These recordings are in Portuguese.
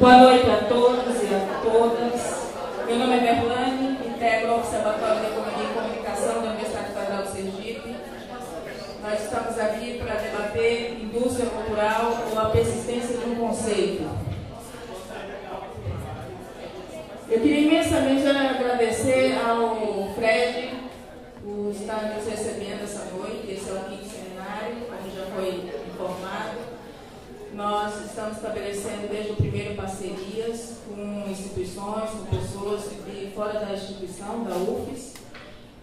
Boa noite a todos e a todas. Meu nome é Berlane, integro o Observatório de Economia e Comunicação da Universidade Federal de Sergipe. Nós estamos aqui para debater indústria cultural ou a persistência de um conceito. Eu queria imensamente agradecer ao Fred por estar nos recebendo essa noite. Esse é o quinto seminário, como já foi informado. Nós estamos estabelecendo desde o primeiro parcerias com instituições, com pessoas de fora da instituição, da UFES,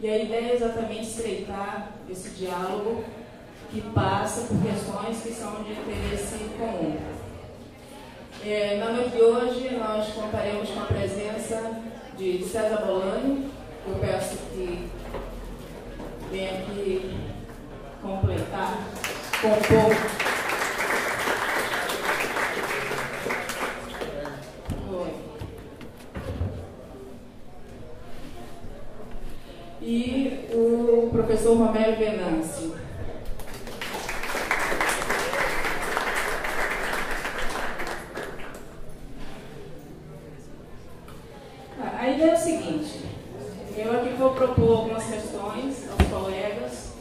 e a ideia é exatamente estreitar esse diálogo que passa por questões que são de interesse comum. Na noite de hoje, nós contaremos com a presença de César Bolani. Eu peço que venha aqui completar, compor. E o professor Romero Venâncio. A ideia é o seguinte: eu aqui vou propor algumas questões aos colegas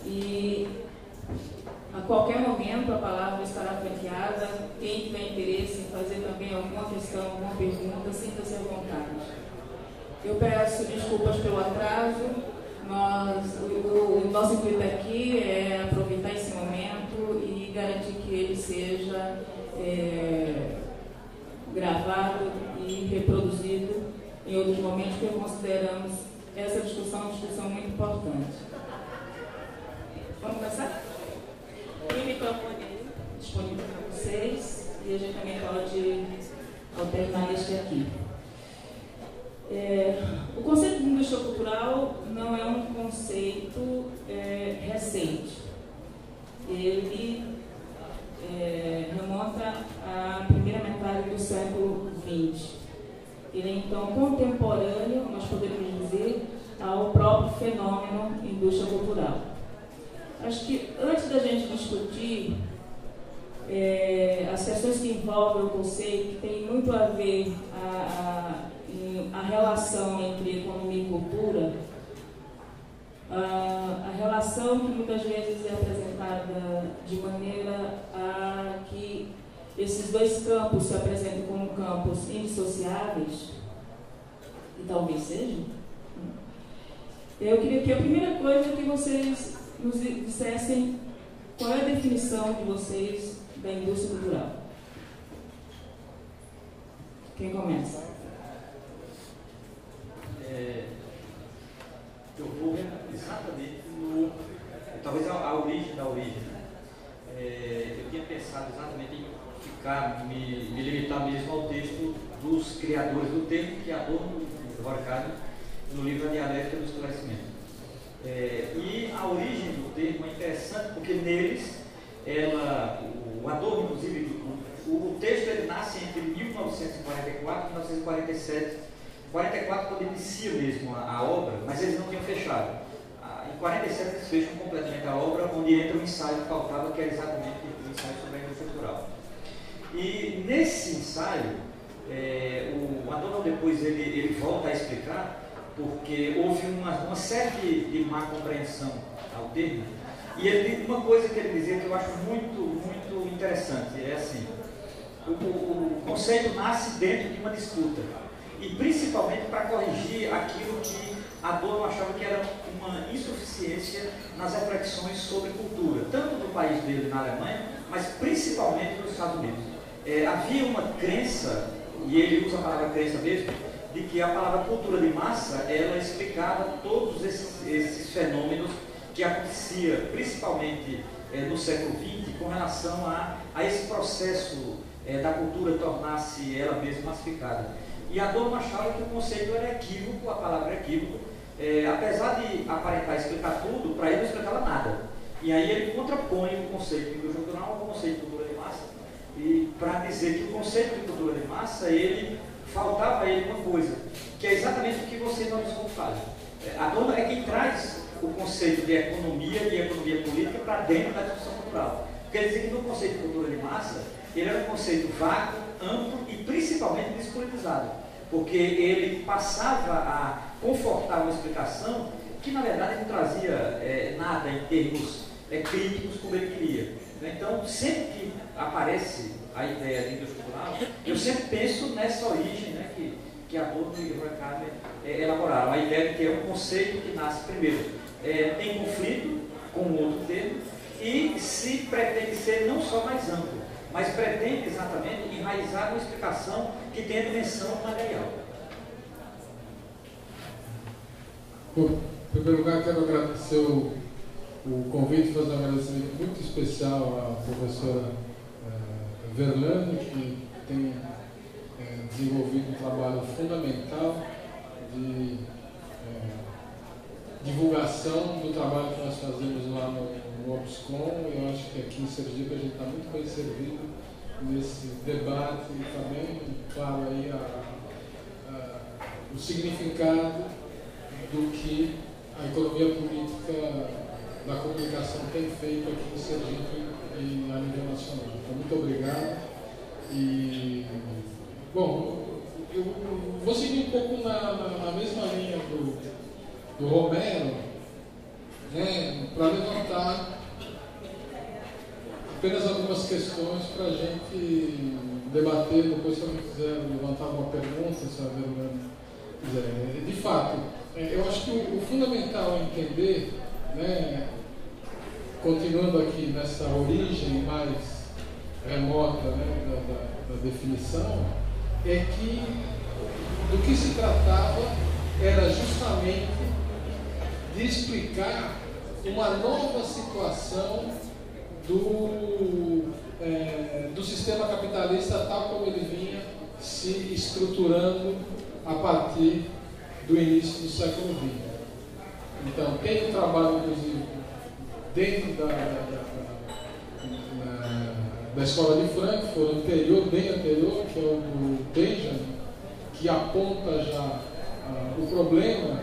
e a qualquer momento a palavra estará franqueada. Quem tiver interesse em fazer também alguma questão, alguma pergunta, sinta-se à vontade. Eu peço desculpas pelo atraso. O nosso intuito aqui é aproveitar esse momento e garantir que ele seja gravado e reproduzido em outros momentos, porque consideramos essa discussão uma discussão muito importante. Vamos começar? Tem o microfone disponível para vocês e a gente também pode alternar este aqui. O conceito de indústria cultural não é um conceito recente. Ele remonta à primeira metade do século XX. Ele é, então, contemporâneo, nós podemos dizer, ao próprio fenômeno indústria cultural. Acho que, antes da gente discutir as questões que envolvem o conceito, que tem muito a ver a relação entre economia e cultura, a relação que muitas vezes é apresentada de maneira a que esses dois campos se apresentem como campos indissociáveis, e talvez sejam. Eu queria que a primeira coisa é que vocês nos dissessem qual é a definição de vocês da indústria cultural. Quem começa? Eu vou exatamente no... talvez a origem da origem. Eu tinha pensado exatamente em me limitar mesmo ao texto dos criadores do termo, que é Adorno e Horkheimer, no livro A Dialética do Esclarecimento. E a origem do termo é interessante, porque neles, o Adorno, inclusive, o texto ele nasce entre 1944 e 1947. 44 quando inicia mesmo a obra, mas eles não tinham fechado. Em 47 eles fecham completamente a obra, onde entra o ensaio que faltava, que era exatamente o ensaio sobre a indústria cultural. E nesse ensaio, o Adorno depois ele volta a explicar, porque houve uma série de má compreensão ao termo, e uma coisa que ele dizia que eu acho muito, muito interessante, é assim, o conceito nasce dentro de uma disputa, e principalmente para corrigir aquilo que Adorno achava que era uma insuficiência nas reflexões sobre cultura, tanto do país dele na Alemanha, mas principalmente nos Estados Unidos. Havia uma crença, e ele usa a palavra crença mesmo, de que a palavra cultura de massa, ela explicava todos esses fenômenos que acontecia principalmente no século XX com relação a esse processo da cultura tornar-se ela mesma massificada. E Adorno achava que o conceito era equívoco, a palavra era equívoco, apesar de aparentar explicar tudo, para ele não explicava nada. E aí ele contrapõe o conceito de indústria cultural ao conceito de cultura de massa, e para dizer que o conceito de cultura de massa, faltava a ele uma coisa, que é exatamente o que você não faz. Adorno é quem traz o conceito de economia e economia política para dentro da discussão cultural. Quer dizer que no conceito de cultura de massa, ele era um conceito vago, amplo e principalmente despolitizado, porque ele passava a confortar uma explicação que, na verdade, não trazia nada em termos críticos como ele queria. Então, sempre que aparece a ideia de indústria cultural, eu sempre penso nessa origem, né, que Adorno e Horkheimer elaboraram, a ideia de que é um conceito que nasce primeiro em conflito com o outro termo e se pretende ser não só mais amplo, mas pretende exatamente enraizar uma explicação que tem a dimensão material. Bom, em primeiro lugar, quero agradecer o convite, fazer um agradecimento muito especial à professora Verlane, que tem desenvolvido um trabalho fundamental de divulgação do trabalho que nós fazemos lá no OPSCOM. Eu acho que aqui em Sergipe a gente está muito bem servido nesse debate e está bem claro aí o significado do que a economia política da comunicação tem feito aqui em Sergipe e a nível nacional. Então, muito obrigado. E, bom, eu vou seguir um pouco na mesma linha do Romero, né, para levantar apenas algumas questões para a gente debater. Depois, se alguém quiser levantar alguma pergunta, se a Verlane quiser. De fato, eu acho que o fundamental é entender, né, continuando aqui nessa origem mais remota, né, da definição, é que do que se tratava era justamente de explicar uma nova situação do sistema capitalista tal como ele vinha se estruturando a partir do início do século XX. Então, tem um trabalho, inclusive, dentro da Escola de Frankfurt, bem anterior, que é o do Benjamin, que aponta já o problema,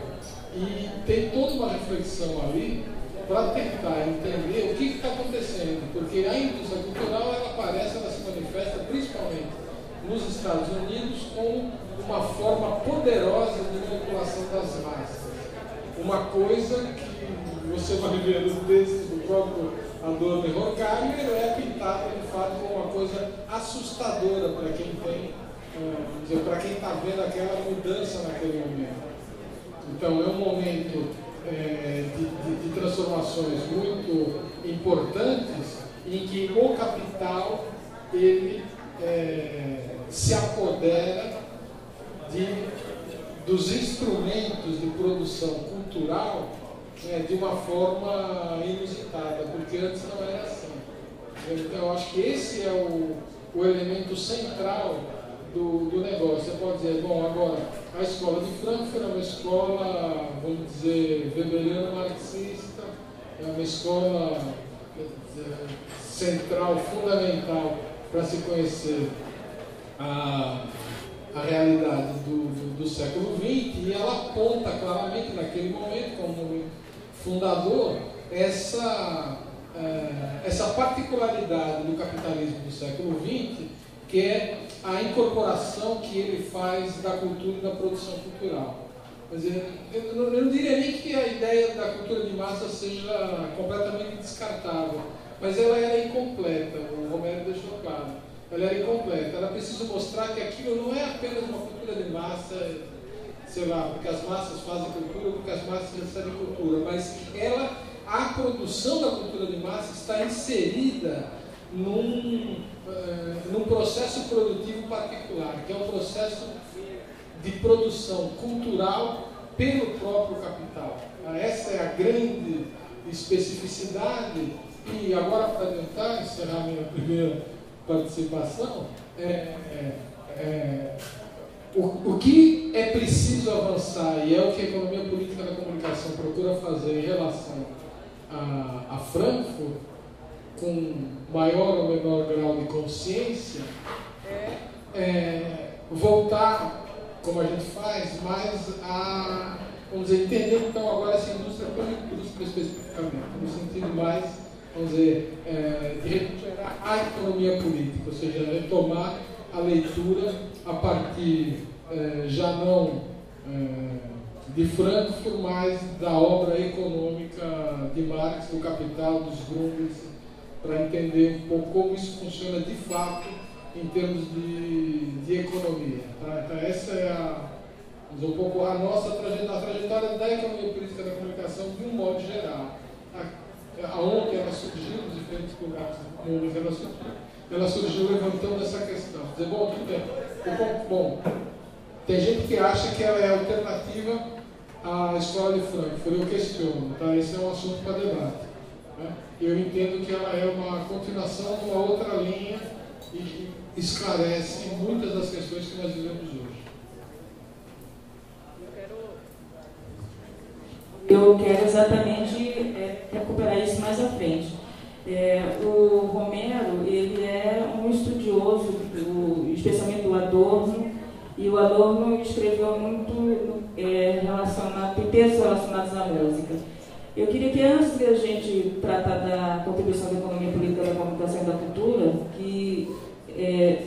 e tem toda uma reflexão ali para tentar entender o que está acontecendo, porque a indústria cultural ela se manifesta principalmente nos Estados Unidos como uma forma poderosa de manipulação das massas. Uma coisa que você vai ver no texto do próprio Adorno e Horkheimer é pintada de fato como uma coisa assustadora para quem tem, para quem está vendo aquela mudança naquele momento. Então é um momento de transformações muito importantes em que o capital ele se apodera dos instrumentos de produção cultural, né, de uma forma inusitada, porque antes não era assim. Então eu acho que esse é o elemento central do negócio. Você pode dizer, bom, agora a escola de Frankfurt é uma escola, vamos dizer, weberiana marxista, é uma escola central, fundamental para se conhecer a realidade do século XX, e ela aponta claramente naquele momento, como fundador, essa particularidade do capitalismo do século XX, que é a incorporação que ele faz da cultura e da produção cultural. Quer dizer, eu não diria nem que a ideia da cultura de massa seja completamente descartável, mas ela era incompleta, o Romero deixou claro. Ela era incompleta, era preciso mostrar que aquilo não é apenas uma cultura de massa, sei lá, porque as massas fazem cultura, porque as massas recebem cultura, mas a produção da cultura de massa está inserida num processo produtivo particular, que é um processo de produção cultural pelo próprio capital. Essa é a grande especificidade, e agora, para tentar encerrar minha primeira participação, o que é preciso avançar, e é o que a economia política da comunicação procura fazer em relação a Frankfurt, com maior ou menor grau de consciência, voltar, como a gente faz, mais a, vamos dizer, entender então agora essa indústria como indústria especificamente, no sentido mais, vamos dizer, de recuperar a economia política, ou seja, retomar a leitura a partir já não de Frankfurt, mas da obra econômica de Marx, do Capital, dos Grundrisse, para entender um pouco como isso funciona de fato em termos de economia. Tá? Então essa é um pouco a nossa trajetória da economia política da comunicação de um modo geral. Aonde ela surgiu, nos diferentes lugares do mundo, ela surgiu levantando essa questão. Dizer, bom, tudo bem. Bom, tem gente que acha que ela é alternativa à escola de Frankfurt. Eu questiono, tá? Esse é um assunto para debate. Né? Eu entendo que ela é uma continuação de uma outra linha e esclarece muitas das questões que nós vivemos hoje. Eu quero exatamente recuperar isso mais à frente. O Romero, ele é um estudioso, especialmente do Adorno, e o Adorno escreveu muito tem textos relacionados à música. Eu queria que, antes de a gente tratar da contribuição da economia política da comunicação e da cultura, que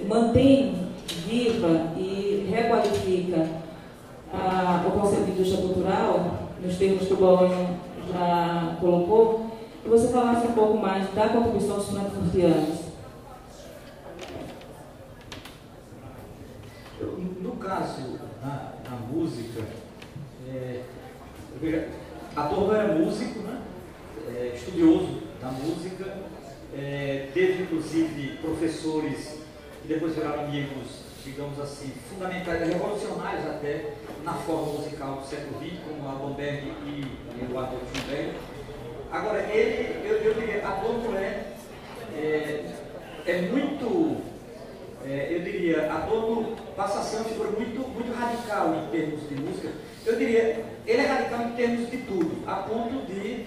mantém viva e requalifica o conceito de indústria cultural, nos termos que o Bollmann já colocou, que você falasse um pouco mais da contribuição dos frankfurtianos. No caso da música, Adorno era músico, né? Estudioso da música, teve inclusive professores que depois viraram amigos, digamos assim, fundamentais, revolucionários até, na forma musical do século XX, como Alban Berg e o Adolf Schoenberg. Agora, eu diria, Adorno é muito, eu diria, Adorno passa a ser uma figura muito radical em termos de música. Eu diria, ele é radical em termos de tudo, a ponto de,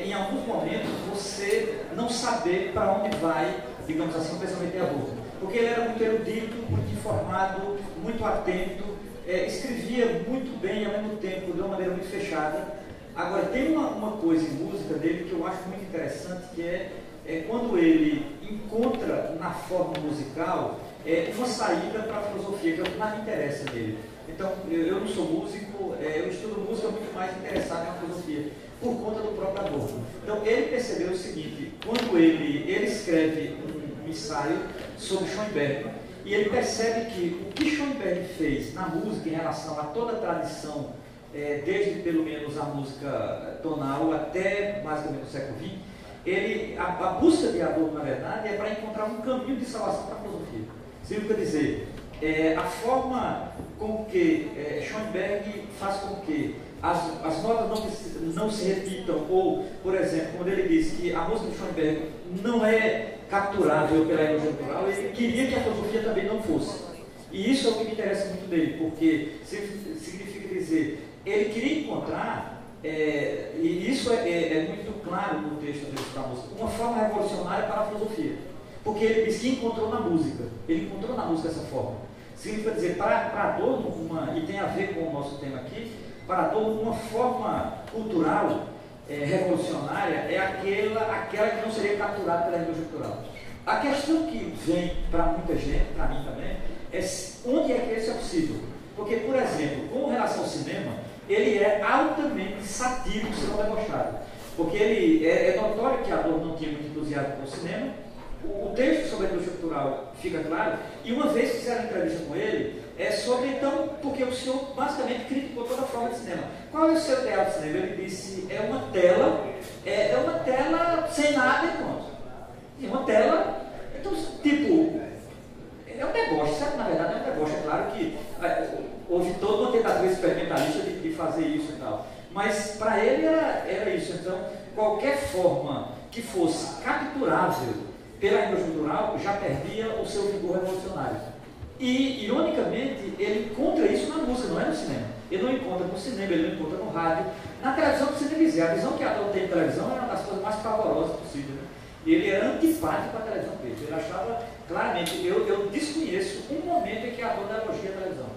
em alguns momentos, você não saber para onde vai, digamos assim, o pensamento de Adorno. Porque ele era muito erudito, muito informado, muito atento, escrevia muito bem ao mesmo tempo, de uma maneira muito fechada. Agora, tem uma coisa em música dele que eu acho muito interessante, que é quando ele encontra na forma musical uma saída para a filosofia, que é o que mais me interessa nele. Então, eu não sou músico, eu estudo música muito mais interessado na filosofia, por conta do próprio Adorno. Então, ele percebeu o seguinte, quando ele escreve um ensaio sobre Schoenberg, e ele percebe que o que Schoenberg fez na música em relação a toda a tradição, desde pelo menos a música tonal até mais ou menos o século XX, a busca de Adorno, na verdade, é para encontrar um caminho de salvação para a filosofia. Significa dizer, a forma com que Schoenberg faz com que as notas não se repitam, ou, por exemplo, quando ele diz que a música de Schoenberg não é capturável pela indústria cultural, ele queria que a filosofia também não fosse. E isso é o que me interessa muito dele, porque significa dizer, ele queria encontrar, e isso é muito claro no texto da música, uma forma revolucionária para a filosofia. Porque ele diz que encontrou na música, ele encontrou na música essa forma. Significa dizer, para Adorno, e tem a ver com o nosso tema aqui, para Adorno, uma forma cultural revolucionária é aquela que não seria capturada pela indústria cultural. A questão que vem para muita gente, para mim também, é onde é que isso é possível. Porque, por exemplo, com relação ao cinema, ele é altamente satírico, se não debochado. Porque ele é notório que Adorno não tinha muito entusiasmo com o cinema. O texto sobre a indústria cultural fica claro, e uma vez fizeram entrevista com ele, sobre então, porque o senhor basicamente criticou toda a forma de cinema. Qual é o seu ideal de cinema? Ele disse, é uma tela sem nada e pronto. É uma tela, então, tipo, é um deboche, certo? Na verdade é um deboche, é claro que houve toda uma tentativa experimentalista de fazer isso e tal. Mas para ele era isso, então, qualquer forma que fosse capturável pela indústria cultural, já perdia o seu vigor revolucionário. E, ironicamente, ele encontra isso na música, não é no cinema. Ele não encontra no cinema, ele não encontra no rádio. Na televisão, precisa dizer, a visão que Adorno tem de televisão é uma das coisas mais pavorosas possível. Né? Ele era antipático à televisão dele. Ele achava, claramente, eu desconheço um momento em que Adorno elogia a televisão.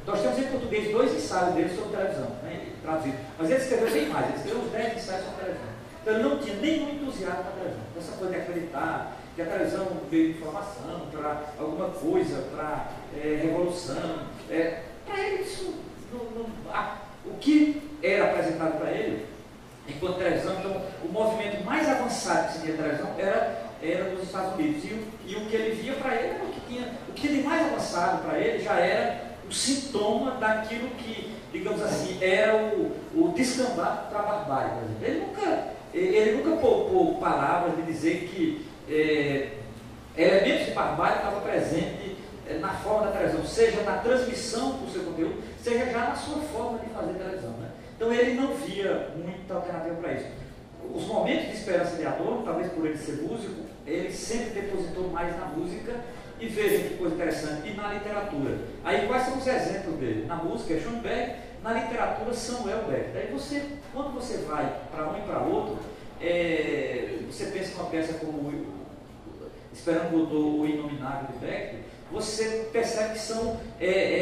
Nós temos em português 2 ensaios dele sobre televisão, né, traduzido. Mas ele escreveu bem mais, ele escreveu uns 10 ensaios sobre televisão. Então ele não tinha nenhum entusiasmo na televisão. Essa coisa de acreditar que a televisão veio de informação, para alguma coisa, para revolução. Para ele, isso o que era apresentado para ele, enquanto televisão, então, o movimento mais avançado que se tinha televisão era nos Estados Unidos. E o que ele via para ele era o que tinha de mais avançado para ele já era o sintoma daquilo que, digamos assim, era o descambar para a barbárie, por exemplo. Ele nunca poupou palavras de dizer que elementos de barbárie estavam presentes na forma da televisão, seja na transmissão do seu conteúdo, seja já na sua forma de fazer televisão. Né? Então ele não via muita alternativa para isso. Os momentos de esperança de Adorno, talvez por ele ser músico, ele sempre depositou mais na música. E veja que coisa interessante, e na literatura. Aí quais são os exemplos dele? Na música é Schoenberg, na literatura Samuel Beckett. Daí quando você vai para um e para outro, você pensa numa peça como Esperando Godot, O Inominável de Beckett, você percebe que são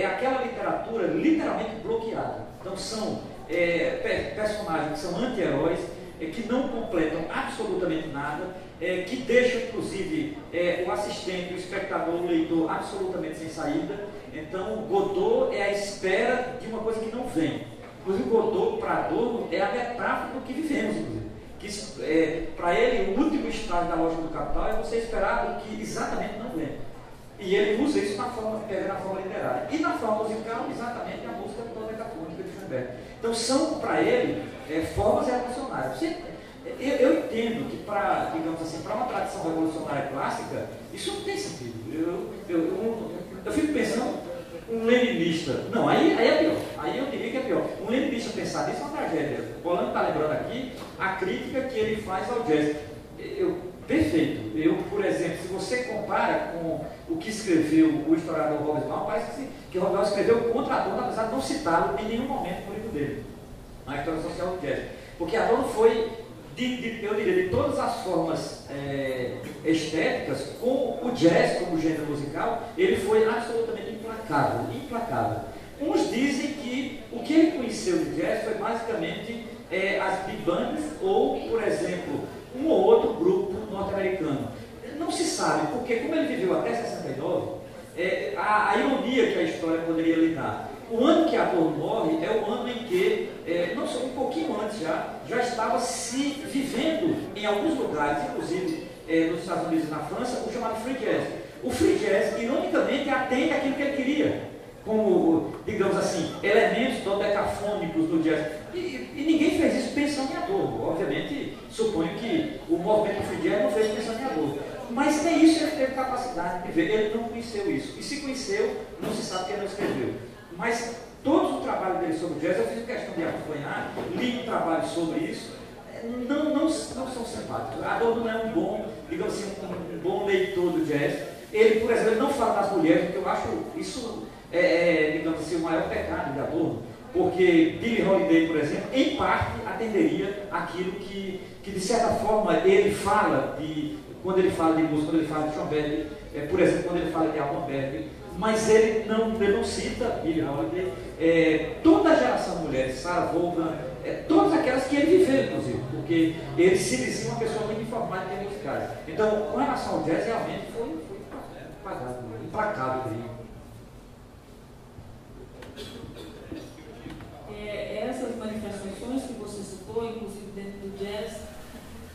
aquela literatura literalmente bloqueada. Então são personagens que são anti-heróis, que não completam absolutamente nada, que deixam inclusive o assistente, o espectador, o leitor absolutamente sem saída. Então Godot é a espera de uma coisa que não vem. Inclusive Godot, para Adorno, é a metáfora do que vivemos, inclusive. Para ele, o último estágio da lógica do capital é você esperar o que exatamente não vem. E ele usa isso na forma literária. E na forma musical, exatamente a música toda decafônica de Schoenberg. Então são, para ele, formas revolucionárias. Eu entendo que, digamos assim, para uma tradição revolucionária clássica, isso não tem sentido. Eu fico pensando, um leninista, não, aí é pior, aí eu diria que é pior. Um leninista pensar nisso é uma tragédia. O Polanco está lembrando aqui a crítica que ele faz ao jazz. Perfeito. Por exemplo, se você compara com o que escreveu o historiador Hobsbawm, parece que Hobsbawm escreveu contra Adorno, apesar de não citá-lo em nenhum momento no livro dele, na história social do jazz. Porque Adorno foi, eu diria, de todas as formas estéticas, com o jazz como gênero musical, ele foi absolutamente implacável. Uns dizem que o que ele conheceu de jazz foi basicamente as big bands ou, por exemplo, um ou outro grupo norte-americano. Não se sabe, porque como ele viveu até 69, a ironia que a história poderia lhe dar. O ano que Adorno morre é o ano em que, não só um pouquinho antes já estava se vivendo em alguns lugares, inclusive nos Estados Unidos e na França, o chamado free jazz. O free jazz, ironicamente, atende aquilo que ele queria, como, digamos assim, elementos dodecafônicos do jazz. E ninguém fez isso pensando em Adorno. Obviamente, suponho que o movimento do free jazz não fez pensando em Adorno. Mas nem isso ele teve capacidade de ver. Ele não conheceu isso. E se conheceu, não se sabe que ele não escreveu. Mas todo o trabalho dele sobre o jazz, eu fiz questão de acompanhar, li um trabalho sobre isso, não são simpáticos. Adorno não é um bom, digamos assim, um bom leitor do jazz. Ele, por exemplo, não fala das mulheres, porque eu acho isso, digamos assim, o maior pecado de Adorno, porque Billie Holiday, por exemplo, em parte atenderia aquilo que de certa forma ele fala quando ele fala de música, quando ele fala de Schoenberg, por exemplo, quando ele fala de Alban Berg, mas ele não cita Billie Holiday, toda a geração de mulheres, Sarah Vaughan, todas aquelas que ele viveu, inclusive, porque ele se dizia uma pessoa muito informada em termos musicais. Então, com relação ao jazz, realmente foi pagado, implacável. Essas manifestações que você citou, inclusive dentro do jazz,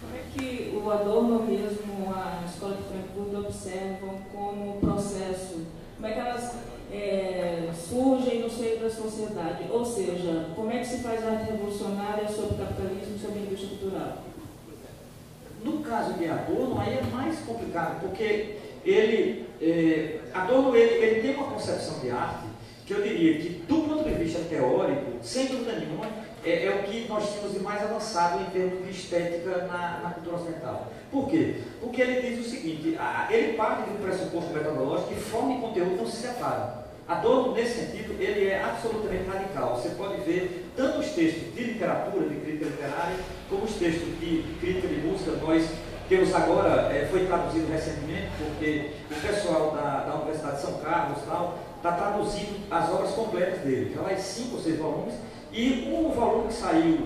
como é que o Adorno mesmo, a Escola de Frankfurt observam como processo? Como é que elas surgem no seio da sociedade? Ou seja, como é que se faz arte revolucionária sobre o capitalismo e sobre a indústria cultural? No caso de Adorno, aí é mais complicado, porque Adorno tem uma concepção de arte que eu diria que, do ponto de vista teórico, sem dúvida nenhuma, é o que nós tínhamos de mais avançado em termos de estética na cultura ocidental. Por quê? Porque ele diz o seguinte, ele parte de um pressuposto metodológico que forma e conteúdo não se separam. Adorno, nesse sentido, ele é absolutamente radical. Você pode ver tanto os textos de literatura, de crítica literária, como os textos de crítica de música. Nós temos agora, foi traduzido recentemente, porque o pessoal da Universidade de São Carlos está traduzindo as obras completas dele. Já vai 5 ou 6 volumes, e um volume que saiu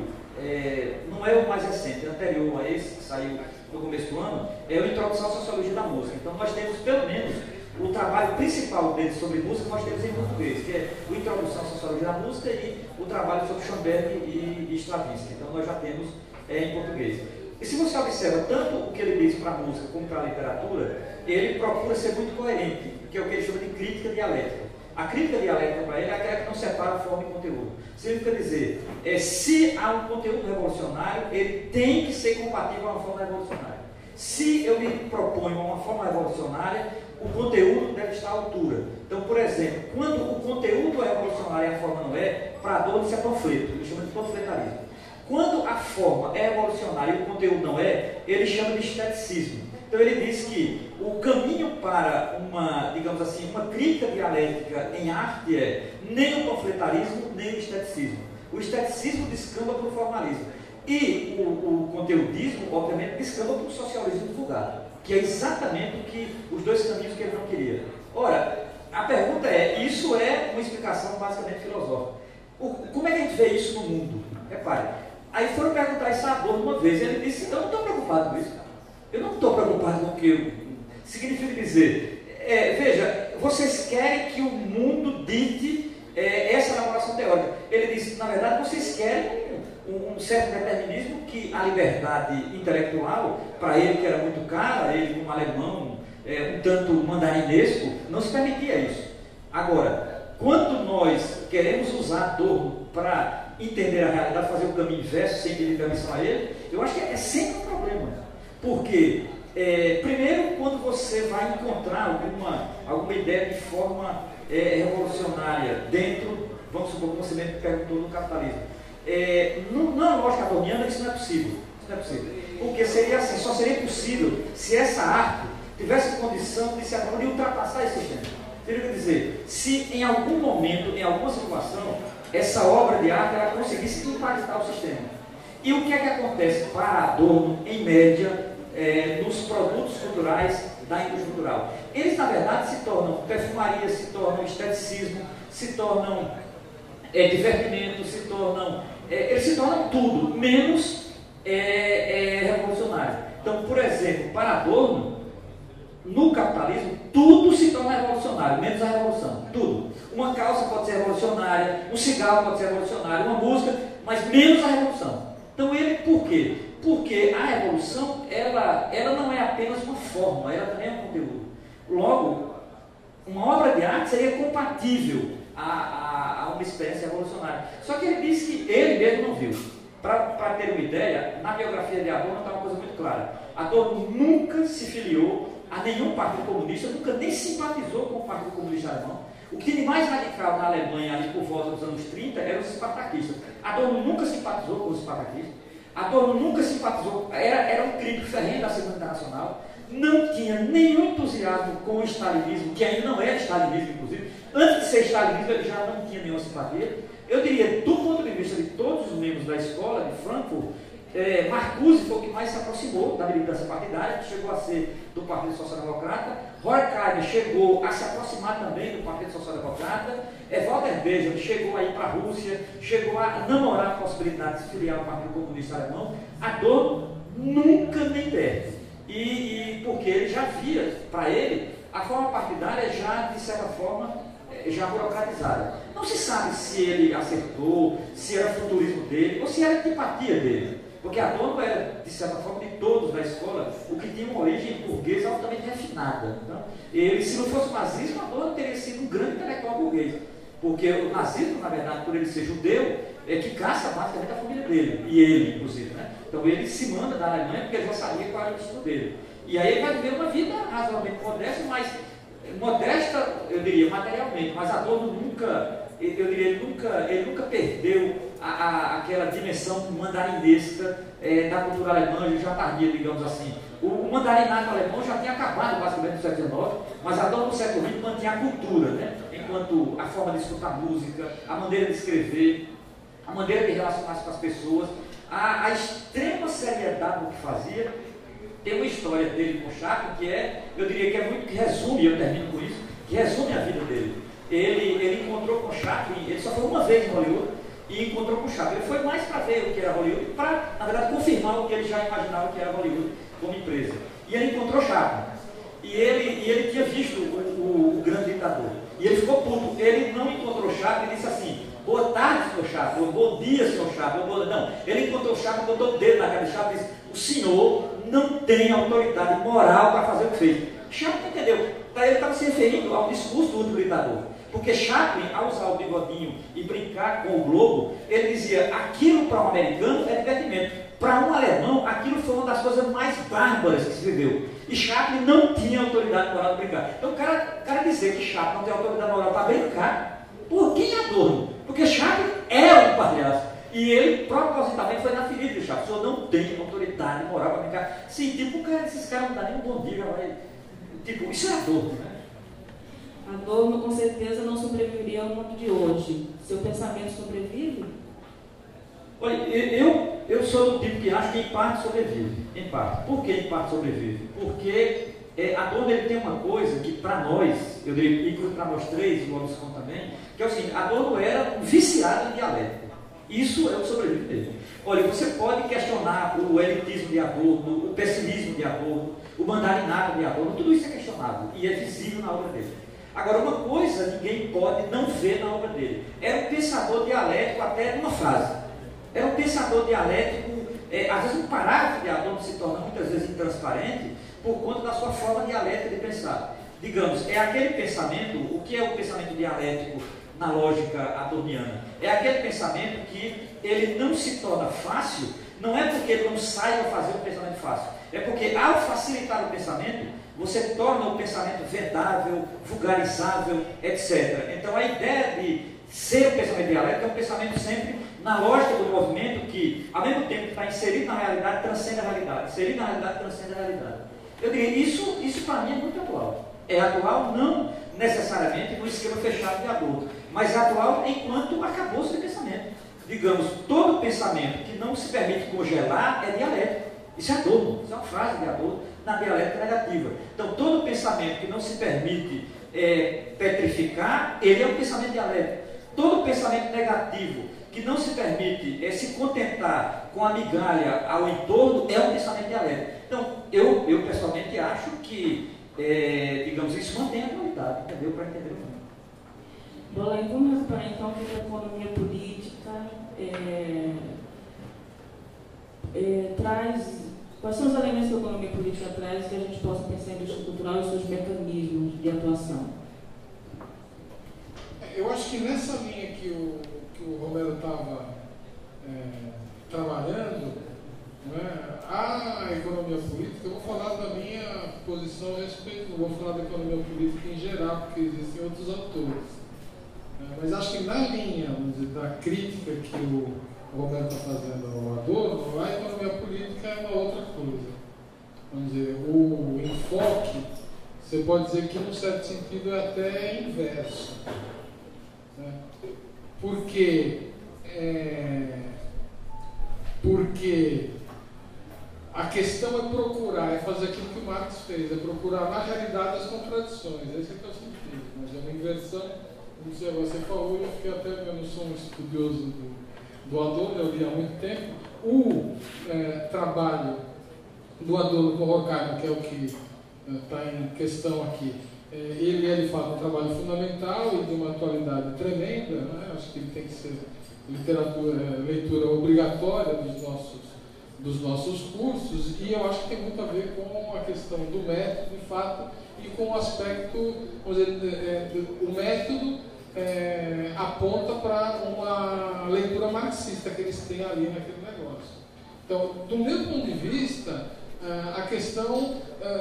não é o mais recente, é anterior a esse, que saiu no começo do ano, é o Introdução à Sociologia da Música. Então nós temos pelo menos o trabalho principal dele sobre música, nós temos em português, que é o Introdução à Sociologia da Música e o trabalho sobre Schoenberg e Stravinsky. Então nós já temos em português. E se você observa tanto o que ele diz para a música como para a literatura, ele procura ser muito coerente, que é o que ele chama de crítica dialética. A crítica dialética para ele é aquela que não separa forma e conteúdo. Significa dizer, se há um conteúdo revolucionário, ele tem que ser compatível a uma forma revolucionária. Se eu me proponho uma forma revolucionária, o conteúdo deve estar à altura. Então, por exemplo, quando o conteúdo é revolucionário e a forma não é, para Adorno isso é panfleto, ele chama de panfletarismo. Quando a forma é revolucionária e o conteúdo não é, ele chama de esteticismo. Então ele diz que o caminho para uma, digamos assim, uma crítica dialética em arte é nem o panfletarismo, nem o esteticismo. O esteticismo descamba para o formalismo. E o conteudismo, obviamente, descamba para o socialismo divulgado, que é exatamente o que os dois caminhos que ele não queria. Ora, a pergunta é, isso é uma explicação basicamente filosófica. Como é que a gente vê isso no mundo? Repare, aí foram perguntar isso a Adorno uma vez, e ele disse, eu não estou preocupado com isso. Eu não estou preocupado com o que significa dizer. Veja, vocês querem que o mundo dite essa elaboração teórica. Ele disse, na verdade, vocês querem um certo determinismo que a liberdade intelectual, para ele que era muito cara, ele como alemão, um tanto mandarinesco, não se permitia isso. Agora, quando nós queremos usar Adorno para entender a realidade, fazer o caminho inverso, sem pedir permissão a ele, eu acho que é sempre um problema. Porque, primeiro, quando você vai encontrar alguma ideia de forma revolucionária dentro, vamos supor, como você mesmo perguntou, no capitalismo, na lógica adorniana isso não é possível. Isso não é possível. Porque seria assim, só seria possível se essa arte tivesse condição de de ultrapassar esse sistema. Quer dizer, se em algum momento, em alguma situação, essa obra de arte ela conseguisse impactar o sistema. E o que é que acontece para Adorno, em média, nos produtos culturais da indústria cultural? Eles, na verdade, se tornam perfumaria, se tornam esteticismo, se tornam divertimento, eles se tornam tudo, menos revolucionário. Então, por exemplo, para Adorno, no capitalismo, tudo se torna revolucionário, menos a revolução, tudo. Uma calça pode ser revolucionária, um cigarro pode ser revolucionário, uma música, mas menos a revolução. Então ele, por quê? Porque a revolução, ela não é apenas uma forma, ela também é um conteúdo. Logo, uma obra de arte seria compatível a uma experiência revolucionária. Só que ele disse que ele mesmo não viu. Para ter uma ideia, na biografia de Adorno está uma coisa muito clara. Adorno nunca se filiou a nenhum partido comunista, nunca nem simpatizou com o Partido Comunista Alemão. O que tinha mais radical na Alemanha, ali por volta dos anos 30, eram os espartaquistas. Adorno nunca simpatizou com os espartaquistas. Adorno nunca simpatizou, era um crítico ferrenho da Segunda Internacional, não tinha nenhum entusiasmo com o stalinismo, que ainda não era stalinismo, inclusive. Antes de ser stalinismo, ele já não tinha nenhuma simpatia. Eu diria, do ponto de vista de todos os membros da escola de Frankfurt, Marcuse foi o que mais se aproximou da militância partidária, que chegou a ser do Partido Social Democrata. Horkheimer chegou a se aproximar também do Partido Social Democrata. Walter Benjamin chegou a ir para a Rússia, chegou a namorar a possibilidade de se filiar ao Partido Comunista Alemão. Adorno nunca nem perto. E porque ele já via, para ele, a forma partidária já, de certa forma, já burocratizada. Não se sabe se ele acertou, se era futurismo dele, ou se era antipatia dele. Porque Adorno era, de certa forma, de todos da escola, o que tinha uma origem burguesa altamente refinada. Então, ele, se não fosse o nazismo, Adorno teria sido um grande intelectual burguês. Porque o nazismo, na verdade, por ele ser judeu, que caça basicamente a família dele, e ele, inclusive. Né? Então ele se manda da Alemanha porque ele já sabia qual era o destino dele. E aí ele vai viver uma vida razoavelmente modesta, mas modesta, eu diria, materialmente, mas Adorno nunca, eu diria, ele nunca perdeu aquela dimensão mandarinesca da cultura alemã, já tardia, digamos assim. O mandarinato alemão já tinha acabado basicamente no século XIX, mas Adorno no século XX mantinha a cultura, né? Enquanto a forma de escutar música, a maneira de escrever, a maneira de relacionar-se com as pessoas, a extrema seriedade do que fazia. Tem uma história dele com Chaplin que eu diria que é muito, que resume, eu termino com isso, que resume a vida dele. Ele encontrou com Chaplin, ele só foi uma vez em Hollywood, e encontrou com Chaplin. Ele foi mais para ver o que era Hollywood, para, na verdade, confirmar o que ele já imaginava que era Hollywood como empresa. E ele encontrou Chaplin. E ele tinha visto o Grande Ditador. E ele ficou puto. Ele não encontrou Chaplin e disse assim: boa tarde, senhor Chaplin, bom dia, senhor Chaplin. Não, ele encontrou Chaplin, botou o dedo na cara de Chaplin e disse: o senhor não tem autoridade moral para fazer o que fez. Chaplin entendeu. Ele estava se referindo ao discurso do último ditador. Porque Chaplin, ao usar o bigodinho e brincar com o globo, ele dizia: aquilo para um americano é divertimento. Para um alemão, aquilo foi uma das coisas mais bárbaras que se viveu. E Chaplin não tinha autoridade moral para brincar. Então o cara dizer que Chaplin não tem autoridade moral para brincar, por quem é Adorno? Porque Chaplin é um palhaço. E ele propositalmente foi na ferida de Chaplin. O senhor não tem autoridade moral para brincar. Sim, tipo, esses caras não dão nem um bom dia, vai. Tipo, isso é Adorno, né? Adorno com certeza não sobreviveria ao mundo de hoje. Seu pensamento sobrevive? Olha, eu sou do tipo que acha que em parte sobrevive. Em parte. Por que em parte sobrevive? Porque Adorno ele tem uma coisa que para nós, eu diria, inclusive para nós três, o Robson também, que é o seguinte: Adorno era um viciado em dialética. Isso é o que sobrevive dele. Olha, você pode questionar o elitismo de Adorno, o pessimismo de Adorno, o mandarinato de Adorno, tudo isso é questionável e é visível na obra dele. Agora, uma coisa ninguém pode não ver na obra dele: era um pensador dialético até numa frase. Era um pensador dialético, às vezes um parágrafo de Adorno se torna muitas vezes intransparente por conta da sua forma dialética de pensar. Digamos, é aquele pensamento, o que é o pensamento dialético na lógica adorniana? É aquele pensamento que ele não se torna fácil, não é porque ele não saiba fazer um pensamento fácil, é porque ao facilitar o pensamento, você torna o pensamento vendável, vulgarizável, etc. Então a ideia de ser um pensamento dialético é um pensamento sempre na lógica do movimento que, ao mesmo tempo que está inserido na realidade, transcende a realidade. Inserido na realidade, transcende a realidade. Eu diria, isso para mim é muito atual. É atual não necessariamente no esquema fechado de Adorno, mas é atual enquanto acabou-se o pensamento. Digamos, todo pensamento que não se permite congelar é dialético. Isso é Adorno, isso é uma frase de Adorno na dialética negativa. Então, todo pensamento que não se permite petrificar, ele é um pensamento dialético. Todo pensamento negativo que não se permite se contentar com a migalha ao entorno é um pensamento dialético. Então, eu pessoalmente acho que, digamos, isso mantém a qualidade, entendeu? Para entender o mundo. Bola, vamos reparar então que a economia política traz. Quais são os elementos que a economia política traz que a gente possa pensar em indústria cultural e seus mecanismos de atuação? Eu acho que nessa linha que o Romero estava trabalhando, né, a economia política, eu vou falar da minha posição a respeito, não vou falar da economia política em geral, porque existem outros autores. Mas acho que na linha, vamos dizer, da crítica que o Romero está fazendo ao Adorno, a economia política é uma outra coisa. Vamos dizer, o enfoque, você pode dizer que, num certo sentido, é até inverso. Né? Porque a questão é procurar, é fazer aquilo que o Marx fez, é procurar na realidade as contradições. Esse é que é o sentido. Mas é uma inversão, como você falou, eu não sou um estudioso do Adorno, eu li há muito tempo. O trabalho do Adorno com Horkheimer, que é o que está em questão aqui, ele é de fato um trabalho fundamental e de uma atualidade tremenda, né? Acho que ele tem que ser leitura obrigatória dos nossos cursos, e eu acho que tem muito a ver com a questão do método, de fato, e com o aspecto, vamos dizer, o método aponta para uma leitura marxista que eles têm ali naquele negócio. Então, do meu ponto de vista, a questão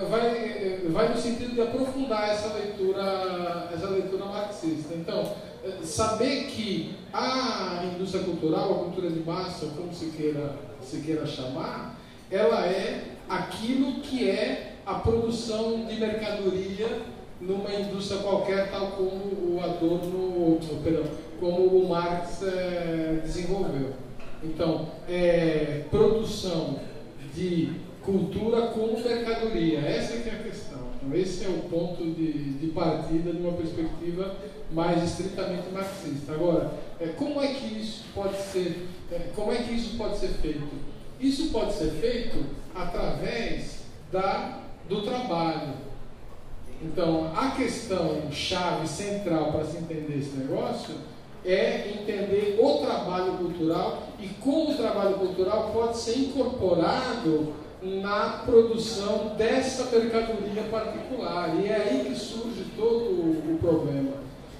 vai no sentido de aprofundar essa leitura marxista. Então, saber que a indústria cultural, a cultura de massa, como se queira chamar, ela é aquilo que é a produção de mercadoria numa indústria qualquer, tal como o Adorno, como o Marx desenvolveu. Então, produção de cultura como mercadoria, essa é que é a questão. Então, esse é o ponto de partida de uma perspectiva mais estritamente marxista. Agora, como é que isso pode ser feito? Isso pode ser feito através do trabalho. Então, a questão chave central para se entender esse negócio é entender o trabalho cultural e como o trabalho cultural pode ser incorporado na produção dessa mercadoria particular. E é aí que surge todo o problema.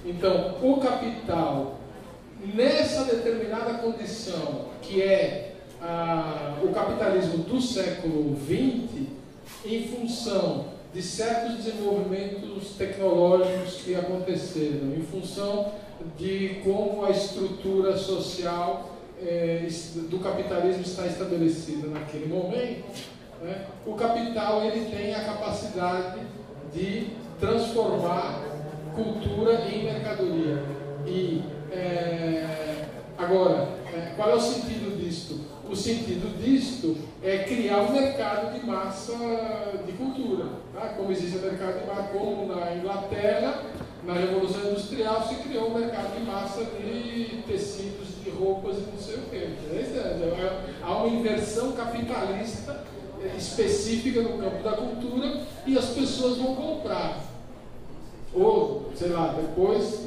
Então, o capital, nessa determinada condição, que é o capitalismo do século XX, em função de certos desenvolvimentos tecnológicos que aconteceram, em função de como a estrutura social do capitalismo está estabelecida naquele momento, né? O capital ele tem a capacidade de transformar cultura em mercadoria. E agora, qual é o sentido disto? O sentido disto é criar um mercado de massa de cultura, tá? Como existe o mercado de massa, como na Inglaterra, na Revolução Industrial, se criou um mercado de massa de tecidos, de roupas e não sei o quê. Há uma inversão capitalista específica no campo da cultura e as pessoas vão comprar. Ou, sei lá, depois,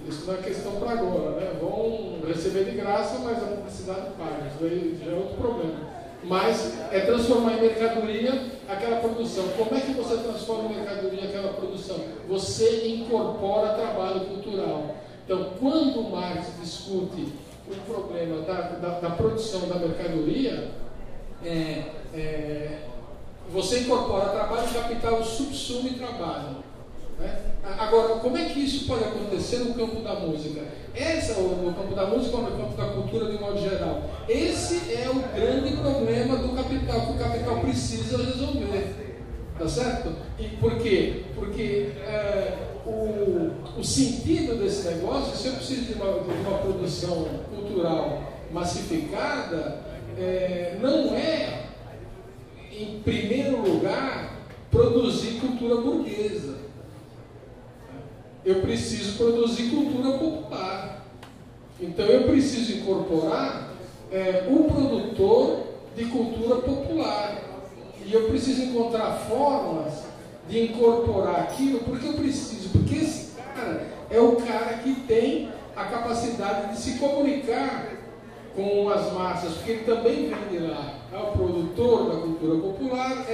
isso não é questão para agora, né? Vão receber de graça, mas a publicidade paga. Isso aí já é outro problema. Mas é transformar em mercadoria aquela produção. Como é que você transforma em mercadoria aquela produção? Você incorpora trabalho cultural. Então, quando Marx discute o problema da produção da mercadoria, você incorpora trabalho, capital, subsume trabalho. Né? Agora, como é que isso pode acontecer no campo da música? No campo da música ou no campo da cultura de modo geral? Esse é o grande problema do capital, que o capital precisa resolver. Tá certo? E por quê? Porque o sentido desse negócio, se eu preciso de uma produção cultural massificada, não é, em primeiro lugar, produzir cultura burguesa. Eu preciso produzir cultura popular. Então eu preciso incorporar o produtor de cultura popular. E eu preciso encontrar formas de incorporar aquilo, porque eu preciso, porque esse cara é o cara que tem a capacidade de se comunicar com as massas, porque ele também vem de lá. O produtor da cultura popular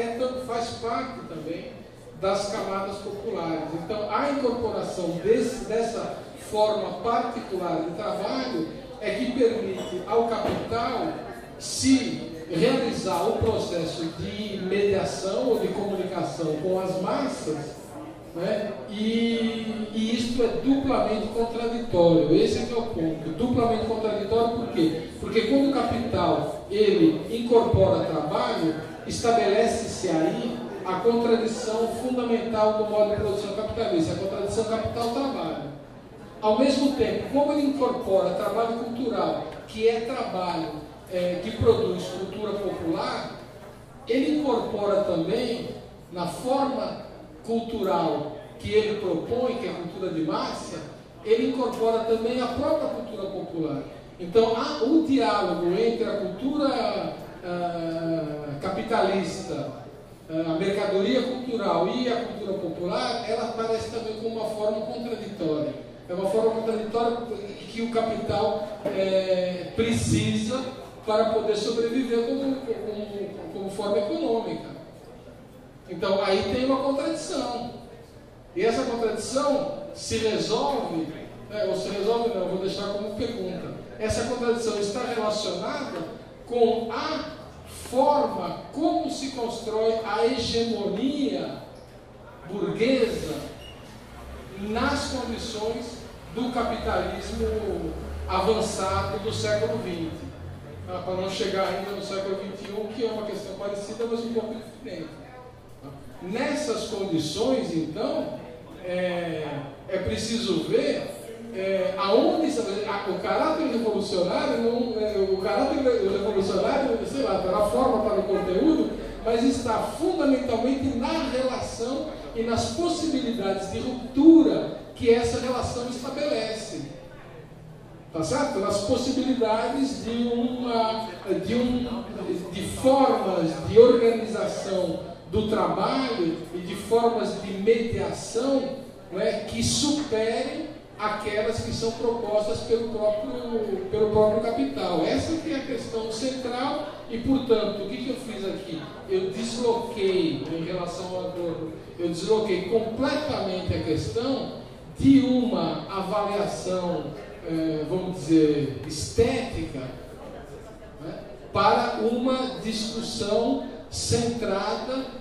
faz parte também das camadas populares. Então, a incorporação dessa forma particular de trabalho é que permite ao capital se realizar o processo de mediação ou de comunicação com as massas, né? E isto é duplamente contraditório. Esse é o ponto. Duplamente contraditório por quê? Porque quando o capital ele incorpora trabalho, estabelece-se aí a contradição fundamental do modo de produção capitalista, a contradição capital-trabalho. Ao mesmo tempo, como ele incorpora trabalho cultural, que é trabalho que produz cultura popular, ele incorpora também, na forma cultural que ele propõe, que é a cultura de massa, ele incorpora também a própria cultura popular. Então, há um diálogo entre a cultura capitalista, a mercadoria cultural e a cultura popular, ela aparece também como uma forma contraditória. É uma forma contraditória que o capital precisa para poder sobreviver como forma econômica. Então, aí tem uma contradição. E essa contradição se resolve, ou se resolve não, vou deixar como pergunta. Essa contradição está relacionada com a forma como se constrói a hegemonia burguesa nas condições do capitalismo avançado do século XX. Para não chegar ainda no século XXI, que é uma questão parecida, mas um pouco diferente. Nessas condições, então, é preciso ver aonde o caráter revolucionário, sei lá, está na forma, está no conteúdo, mas está fundamentalmente na relação e nas possibilidades de ruptura que essa relação estabelece. Tá certo? Nas possibilidades de formas de organização do trabalho e de formas de mediação, né, que superem aquelas que são propostas pelo próprio capital. Essa que é a questão central e, portanto, o que eu fiz aqui? Eu desloquei, em relação ao acordo, eu desloquei completamente a questão de uma avaliação, vamos dizer, estética, né, para uma discussão centrada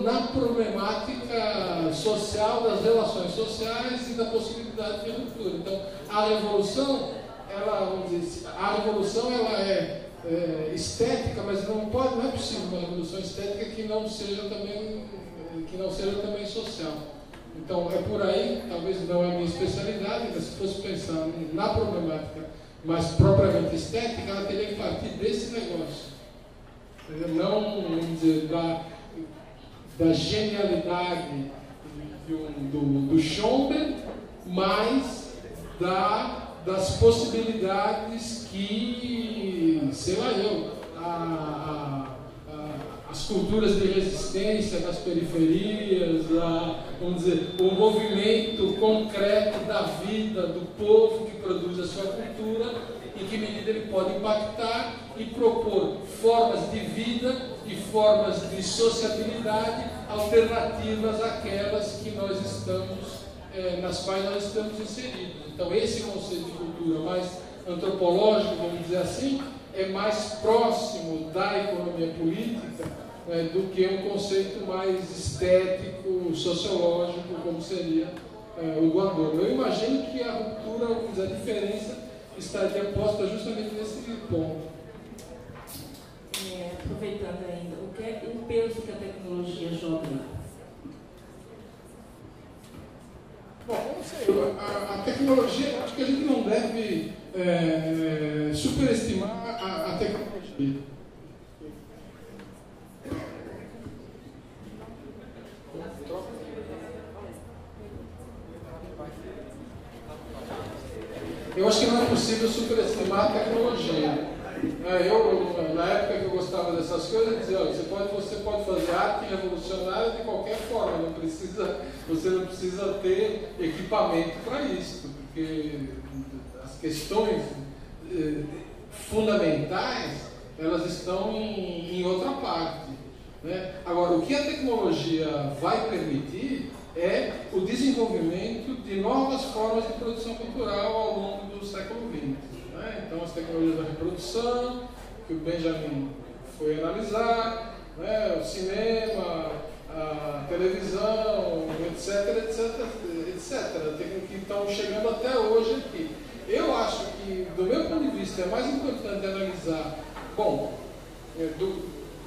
na problemática social, das relações sociais e da possibilidade de ruptura. Então, a revolução, ela é estética, mas não é possível uma revolução estética que não seja também social. Então, é por aí, talvez não é a minha especialidade, mas se fosse pensar na problemática mais propriamente estética, ela teria que partir desse negócio. Não, vamos dizer, da genialidade do Schomburg, mas das possibilidades que, sei lá as culturas de resistência nas periferias, vamos dizer, o movimento concreto da vida do povo que produz a sua cultura, em que medida ele pode impactar e propor formas de vida e formas de sociabilidade alternativas àquelas que nós estamos, nas quais nós estamos inseridos. Então, esse conceito de cultura mais antropológico, vamos dizer assim, é mais próximo da economia política, né, do que um conceito mais estético, sociológico, como seria o do Adorno. Eu imagino que a ruptura, vamos dizer, a diferença estaria posta justamente nesse ponto. Aproveitando ainda, o que é o peso que a tecnologia joga? Bom, não sei, a tecnologia, acho que a gente não deve superestimar a tecnologia. Eu acho que não é possível superestimar a tecnologia. Na época que eu gostava dessas coisas, eu dizia, olha, você pode fazer arte revolucionária de qualquer forma, você não precisa ter equipamento para isso, porque as questões fundamentais, elas estão em outra parte, né? Agora, o que a tecnologia vai permitir é o desenvolvimento de novas formas de produção cultural ao longo do século XX. Né? Então, as tecnologias da reprodução, que o Benjamin foi analisar, né? O cinema, a televisão, etc., que estão chegando até hoje aqui. Eu acho que, do meu ponto de vista, é mais importante analisar,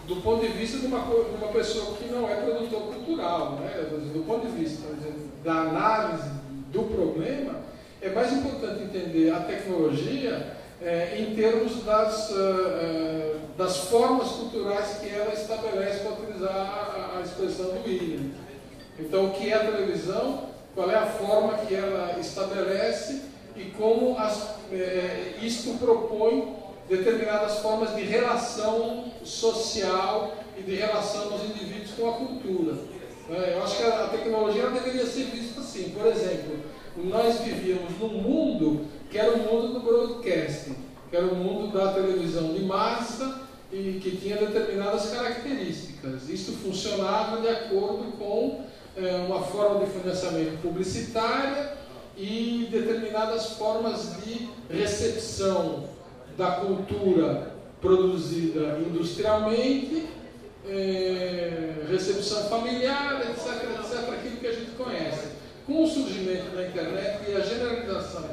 do ponto de vista de uma pessoa que não é produtor cultural, né? Do ponto de vista da análise do problema, é mais importante entender a tecnologia em termos das formas culturais que ela estabelece, para utilizar a expressão do William. Então, o que é a televisão, qual é a forma que ela estabelece e como isto propõe determinadas formas de relação social e de relação dos indivíduos com a cultura. Eu acho que a tecnologia deveria ser vista assim. Por exemplo, nós vivíamos num mundo que era o mundo do broadcasting, que era o mundo da televisão de massa e que tinha determinadas características. Isso funcionava de acordo com uma forma de financiamento publicitária e determinadas formas de recepção da cultura produzida industrialmente, recepção familiar, etc., aquilo que a gente conhece. Com o surgimento da internet e a generalização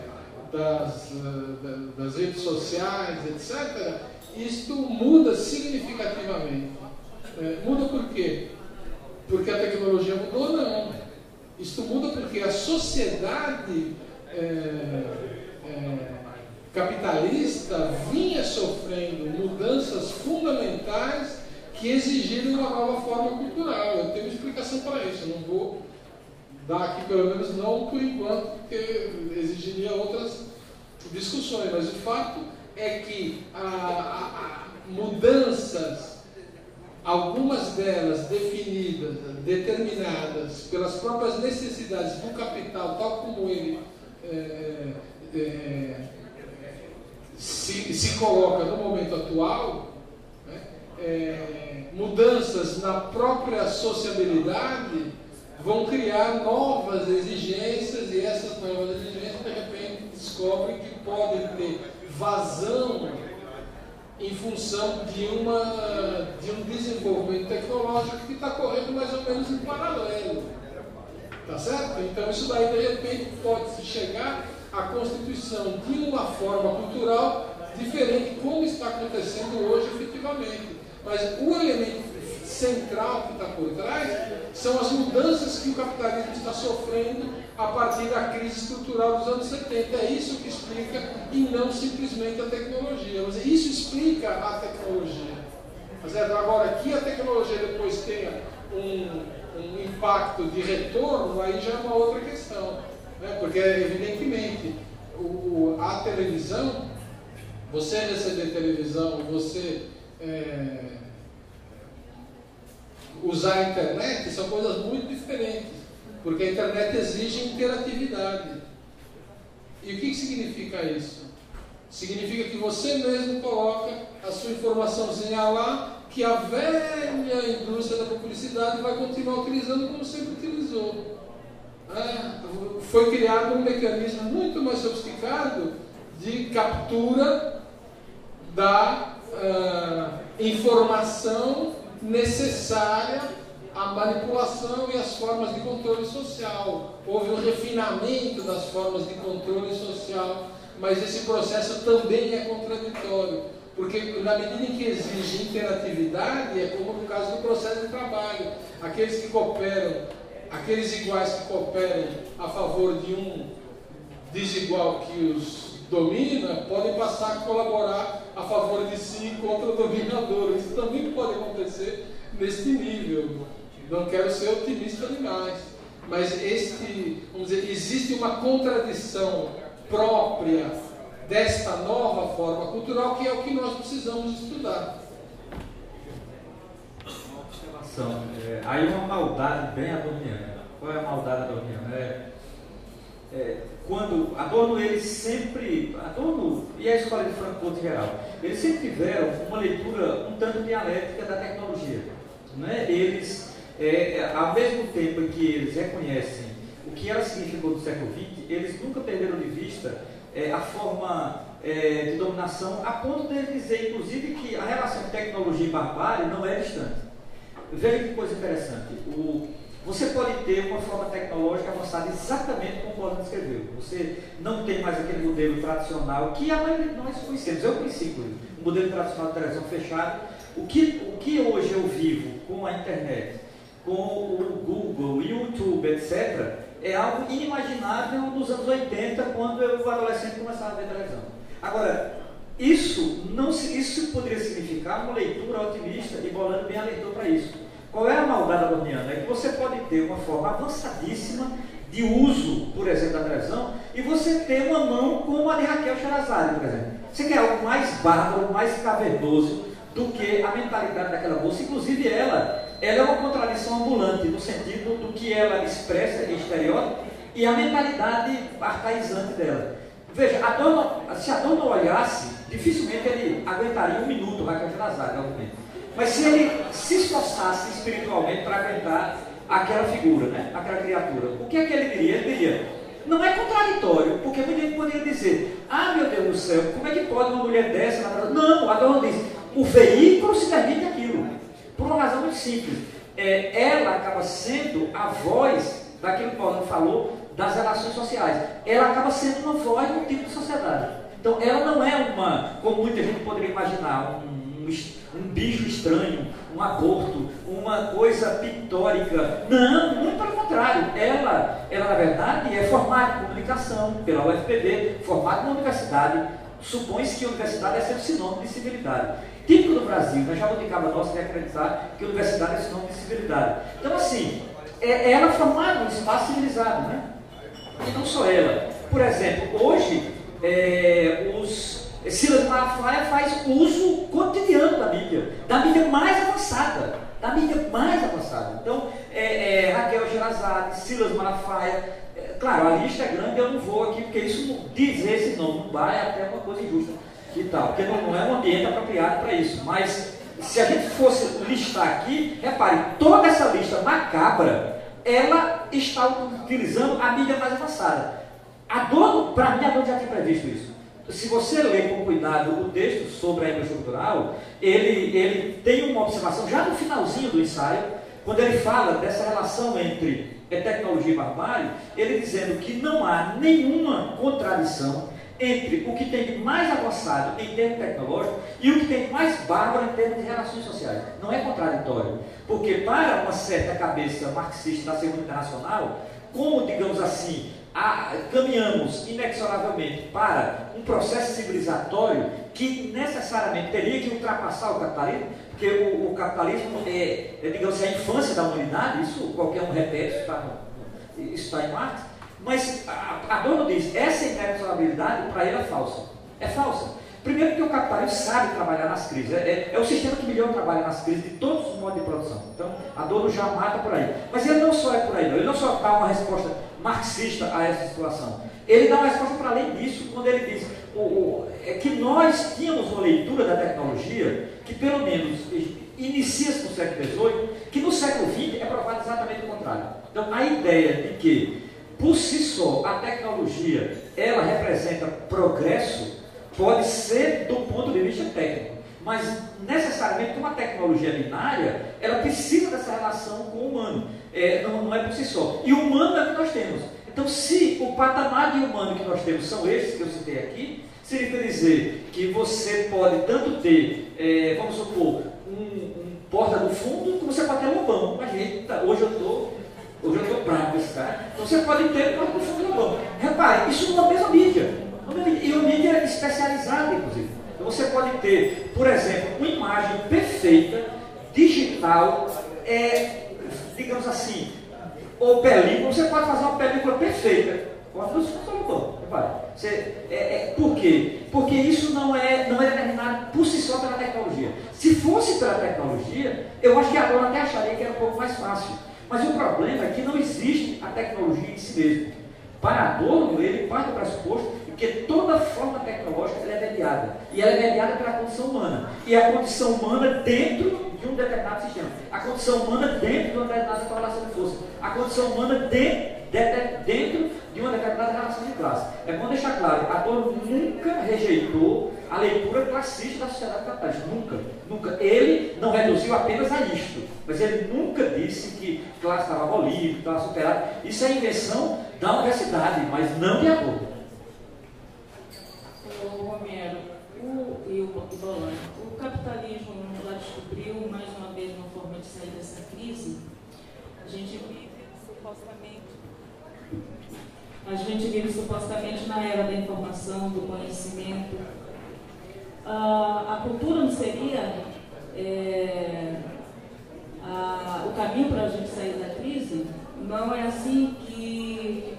das redes sociais, etc., isto muda significativamente. Muda por quê? Porque a tecnologia mudou? Não. Isto muda porque a sociedade capitalista vinha sofrendo mudanças fundamentais que exigirem uma nova forma cultural. Eu tenho uma explicação para isso, eu não vou dar aqui, pelo menos não por enquanto, porque exigiria outras discussões, mas o fato é que mudanças, algumas delas definidas, determinadas pelas próprias necessidades do capital, tal como ele se coloca no momento atual, né, mudanças na própria sociabilidade vão criar novas exigências, e essas novas exigências de repente descobrem que podem ter vazão em função de um desenvolvimento tecnológico que está correndo mais ou menos em paralelo. Tá certo? Então isso daí de repente pode chegar à constituição de uma forma cultural diferente, como está acontecendo hoje efetivamente. Mas o elemento central que está por trás são as mudanças que o capitalismo está sofrendo a partir da crise estrutural dos anos 70. É isso que explica, e não simplesmente a tecnologia. Mas isso explica a tecnologia. Mas agora, que a tecnologia depois tenha um impacto de retorno, aí já é uma outra questão, né? Porque, evidentemente, a televisão, você receber televisão, você usar a internet, são coisas muito diferentes, porque a internet exige interatividade. E o que significa isso? Significa que você mesmo coloca a sua informaçãozinha lá, que a velha indústria da publicidade vai continuar utilizando como sempre utilizou. Foi criado um mecanismo muito mais sofisticado de captura da informação necessária à manipulação e às formas de controle social. Houve um refinamento das formas de controle social, mas esse processo também é contraditório, porque na medida em que exige interatividade, é como no caso do processo de trabalho. Aqueles que cooperam, aqueles iguais que cooperam a favor de um desigual que os domina, podem passar a colaborar a favor de si contra o dominador. Isso também pode acontecer neste nível. Não quero ser otimista demais, mas vamos dizer, existe uma contradição própria desta nova forma cultural, que é o que nós precisamos estudar. Uma observação. Aí uma maldade bem adorniana. Qual é a maldade adorniana? Quando Adorno, ele sempre, Adorno e a escola de Frankfurt em geral, eles sempre tiveram uma leitura um tanto dialética da tecnologia, né? Eles, ao mesmo tempo em que eles reconhecem o que ela significou no século XX, eles nunca perderam de vista a forma de dominação, a ponto de dizer, inclusive, que a relação de tecnologia e barbárie não é distante. Veja que coisa interessante. Você pode ter uma forma tecnológica avançada exatamente como o Paulo descreveu. Você não tem mais aquele modelo tradicional que a maioria de nós conhecemos. Eu conheci, inclusive, o modelo tradicional de televisão fechada. O que hoje eu vivo com a internet, com o Google, YouTube, etc., é algo inimaginável nos anos 80, quando eu era adolescente e começava a ver televisão. Agora, isso poderia significar uma leitura otimista, e Bolano bem alertou para isso. Qual é a maldade adorniana? É que você pode ter uma forma avançadíssima de uso, por exemplo, da televisão, e você ter uma mão como a de Raquel Sherazade, por exemplo. Você quer algo mais bárbaro, mais cavernoso do que a mentalidade daquela moça. Inclusive ela é uma contradição ambulante, no sentido do que ela expressa em estereótipo e a mentalidade arcaizante dela. Veja, se Adorno olhasse, dificilmente ele aguentaria um minuto Raquel Sherazade, obviamente. Mas se ele se esforçasse espiritualmente para aguentar aquela figura, né? Aquela criatura, o que é que ele diria? Ele diria, não é contraditório, porque muita gente poderia dizer, meu Deus do céu, como é que pode uma mulher dessa? Não, Adorno diz, o veículo se permite aquilo, por uma razão muito simples. Ela acaba sendo a voz daquilo que o Paulo falou, das relações sociais. Ela acaba sendo uma voz do tipo de sociedade. Então, ela não é como muita gente poderia imaginar, um bicho estranho, um aborto, uma coisa pictórica. Não, muito pelo contrário. Ela na verdade, é formada em comunicação pela UFPB, formada na universidade. Supõe-se que a universidade é sempre sinônimo de civilidade. típico do Brasil, na jabuticaba nossa de acreditar que a universidade é sinônimo de civilidade. Então, assim, ela formava um espaço civilizado, né? E não só ela. Por exemplo, hoje, Silas Malafaia faz uso cotidiano da mídia mais avançada. Então, Raquel Sherazade, Silas Malafaia, claro, a lista é grande, eu não vou aqui, porque isso dizer esse nome não vai até uma coisa injusta e tal, porque não é um ambiente apropriado para isso. Mas, se a gente fosse listar aqui, repare, toda essa lista macabra, ela está utilizando a mídia mais avançada. Para mim, a Adorno já tinha previsto isso. Se você ler com cuidado o texto sobre a indústria cultural, ele tem uma observação, já no finalzinho do ensaio, quando ele fala dessa relação entre tecnologia e barbárie, ele dizendo que não há nenhuma contradição entre o que tem de mais avançado em termos tecnológicos e o que tem de mais bárbaro em termos de relações sociais. Não é contraditório, porque para uma certa cabeça marxista da Segunda Internacional, como, digamos assim, caminhamos inexoravelmente para um processo civilizatório que necessariamente teria que ultrapassar o capitalismo, porque o capitalismo digamos, a infância da humanidade, isso qualquer um repete, isso está em Marx, mas Adorno diz, essa inexorabilidade para ele é falsa. É falsa. Primeiro porque o capitalismo sabe trabalhar nas crises, é o sistema que melhor trabalha nas crises de todos os modos de produção. Então, Adorno já mata por aí. Mas ele não só é por aí, não. Ele não só dá uma resposta marxista a essa situação. Ele dá uma resposta para além disso, quando ele diz que nós tínhamos uma leitura da tecnologia que, pelo menos, inicia-se no século XVIII, que no século XX é provado exatamente o contrário. Então, a ideia de que, por si só, a tecnologia, ela representa progresso, pode ser do ponto de vista técnico, mas necessariamente uma tecnologia binária, ela precisa dessa relação com o humano, não é por si só. E o humano é o que nós temos. Então, se o patamar de humano que nós temos são esses que eu citei aqui, seria dizer que você pode tanto ter, vamos supor, um porta do fundo, como você pode ter um lobão. Imagina, hoje eu estou bravo com esse cara. Então você pode ter um porta do fundo e um lobão. Repare, isso numa mesma mídia. E uma mídia especializada, inclusive. Então você pode ter, por exemplo, uma imagem perfeita, digital, digamos assim, ou película. Você pode fazer uma película perfeita. Por quê? Porque isso não é determinado por si só pela tecnologia. Se fosse pela tecnologia, eu acho que agora até acharia que era um pouco mais fácil. Mas o problema é que não existe a tecnologia em si mesmo. Para Adorno, ele parte do pressuposto que toda forma tecnológica ela é mediada. E ela é mediada pela condição humana. E a condição humana dentro de um determinado sistema. A condição humana dentro de uma determinada correlação de força. A condição humana dentro de uma determinada relação de classe. É bom deixar claro, Adorno nunca rejeitou a leitura classista da sociedade capitalista. Nunca. Ele não reduziu apenas a isto. Mas ele nunca disse que classe estava abolida, que estava superada. Isso é invenção da universidade, mas não de Adorno. Romero e o Bolan, o capitalismo já descobriu mais uma vez uma forma de sair dessa crise. A gente vive supostamente na era da informação, do conhecimento. A cultura não seria o caminho para a gente sair da crise? Não é assim que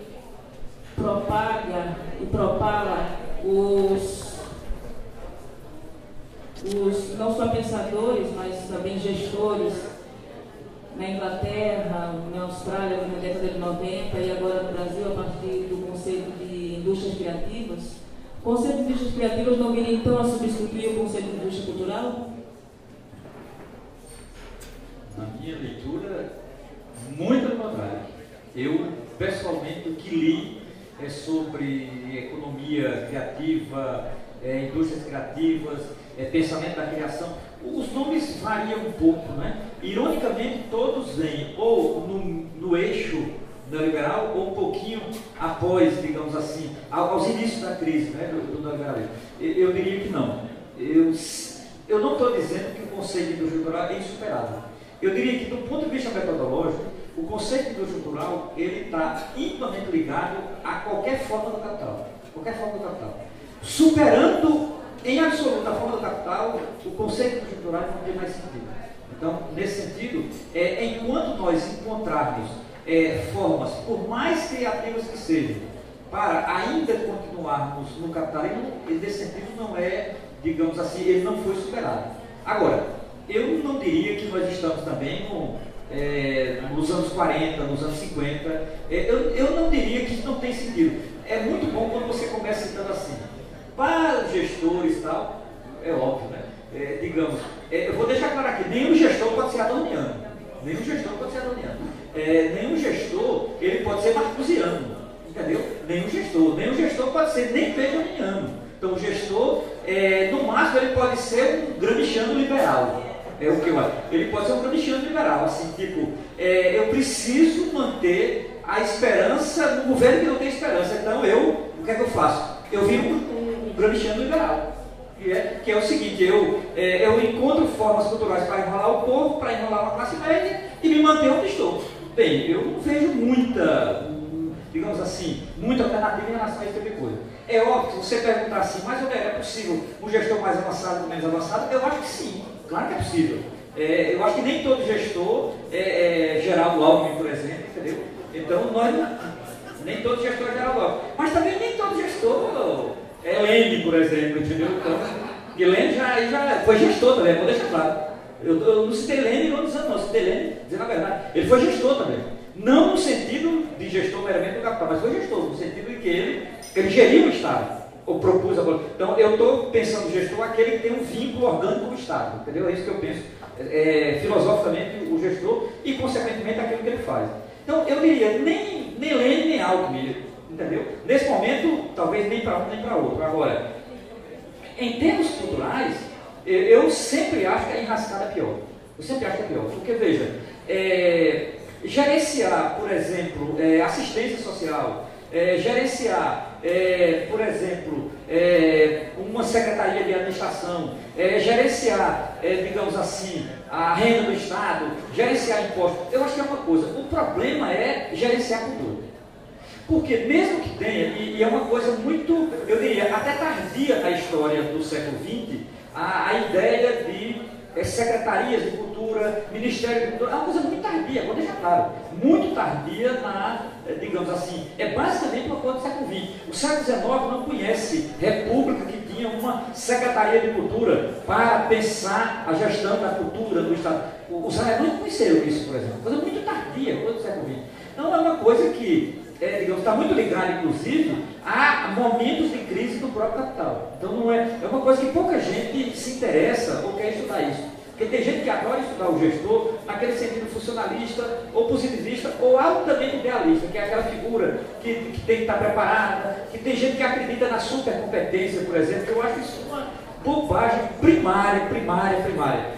propaga e propala os não só pensadores, mas também gestores na Inglaterra, na Austrália, na década de 90 e agora no Brasil, a partir do conceito de indústrias criativas. O conceito de indústrias criativas não viria então a substituir o conceito de indústria cultural? Na minha leitura, muito ao contrário. Eu, pessoalmente, o que li é sobre economia criativa, indústrias criativas, pensamento da criação. Os nomes variam um pouco, né? Ironicamente, todos vêm ou no eixo neoliberal ou um pouquinho após, digamos assim, aos inícios da crise, né, do neoliberalismo. Eu diria que não. Eu não estou dizendo que o conceito de indústria cultural é insuperável. Eu diria que, do ponto de vista metodológico, o conceito de indústria cultural ele está intimamente ligado a qualquer forma do capital. Qualquer forma do capital. Superando em absoluto, a forma do capital, o conceito conjuntural não tem mais sentido. Então, nesse sentido, enquanto nós encontrarmos formas, por mais criativas que sejam, para ainda continuarmos no capitalismo, nesse sentido não é, digamos assim, ele não foi superado. Agora, eu não diria que nós estamos também nos anos 40, nos anos 50, eu não diria que isso não tem sentido. É muito bom quando você começa citando assim, para os gestores e tal, é óbvio, né? Digamos, eu vou deixar claro aqui, nenhum gestor pode ser adorniano, nenhum gestor pode ser adorniano, nenhum gestor, ele pode ser marcusiano, entendeu? Nenhum gestor pode ser nem vejaniano. Então o gestor, no máximo, ele pode ser um gramsciano liberal. É o que eu acho. Ele pode ser um gramsciano liberal, assim, tipo, eu preciso manter a esperança no governo que não tem esperança. Então o que é que eu faço? Eu viro um gramsciano liberal. Que é o seguinte, eu encontro formas culturais para enrolar o povo, para enrolar uma classe média e me manter onde estou. Bem, eu não vejo muita, digamos assim, muita alternativa em relação a esse tipo de coisa. É óbvio, se você perguntar assim, mas é possível um gestor mais avançado ou menos avançado? Eu acho que sim, claro que é possível. Eu acho que nem todo gestor é Geraldo Alckmin, por exemplo, entendeu? Então, nem todo gestor é Geraldo Alckmin. Mas também nem todo gestor é Lênin, por exemplo, entendeu? Então, e Lênin já foi gestor também, vou deixar claro. Eu não citei Lênin não dizendo, não, citei Lênin dizendo a verdade. Ele foi gestor também. Não no sentido de gestor meramente do capital, mas foi gestor, no sentido de que ele geriu o Estado, ou propôs a política. Então, eu estou pensando no gestor aquele que tem um vínculo orgânico com o Estado, entendeu? É isso que eu penso, filosoficamente, o gestor e, consequentemente, aquilo que ele faz. Então, eu diria, nem Lênin, nem Alckmin, entendeu? Nesse momento, talvez nem para um nem para outro. Agora, em termos culturais, eu sempre acho que a enrascada é pior. Eu sempre acho que é pior, porque, veja, gerenciar, por exemplo, assistência social, gerenciar, por exemplo, uma secretaria de administração, gerenciar, digamos assim, a renda do Estado, gerenciar impostos, eu acho que é uma coisa. O problema é gerenciar cultura. Porque mesmo que tenha, e é uma coisa muito, eu diria, até tardia na história do século XX, a ideia de secretarias de cultura, Ministério de Cultura, é uma coisa muito tardia, vou deixar claro, muito tardia digamos assim, basicamente uma coisa do século XX. O século XIX não conhece república que tinha uma secretaria de cultura para pensar a gestão da cultura do Estado. Os alemães não conheceram isso, por exemplo, coisa muito tardia, coisa do século XX. Então é uma coisa que, digamos, está muito ligada, inclusive, a momentos de crise do próprio capital. Então não é uma coisa que pouca gente se interessa ou quer estudar isso. Porque tem gente que adora estudar o gestor naquele sentido funcionalista, ou positivista, ou altamente idealista, que é aquela figura que tem que estar preparada, que tem gente que acredita na supercompetência, por exemplo, que eu acho isso uma bobagem primária.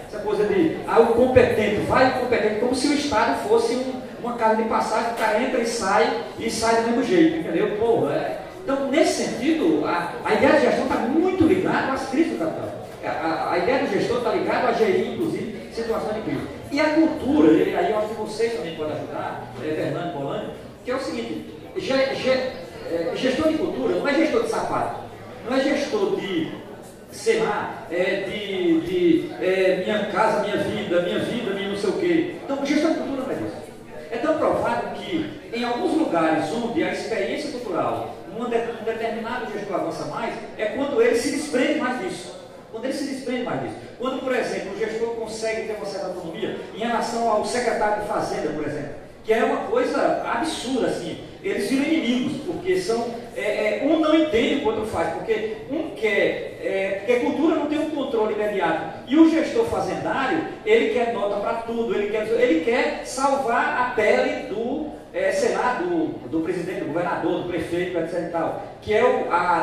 Essa coisa de, o competente, vai o competente, como se o Estado fosse uma casa de passagem, o cara entra e sai do mesmo jeito, entendeu? Então, nesse sentido, a ideia de gestão está muito ligada às crises do capital. A ideia do gestor está ligada a gerir, inclusive, situações de crise. E a cultura, aí eu acho que vocês também podem ajudar, Fernando Bolani, que é o seguinte, gestor de cultura não é gestor de sapato, não é gestor de, sei lá, minha casa, minha vida, minha não sei o quê. Então, gestor de cultura não é isso. É tão provável que, em alguns lugares onde a experiência cultural, um determinado gestor avança mais, é quando ele se desprende mais disso. Quando, por exemplo, o gestor consegue ter uma certa autonomia em relação ao secretário de Fazenda, por exemplo, que é uma coisa absurda, assim. Eles viram inimigos, porque um não entende o que o outro faz, porque um quer, porque a cultura não tem um controle imediato, e o gestor fazendário, ele quer nota para tudo, ele quer salvar a pele do presidente, do governador, do prefeito, etc e tal, que é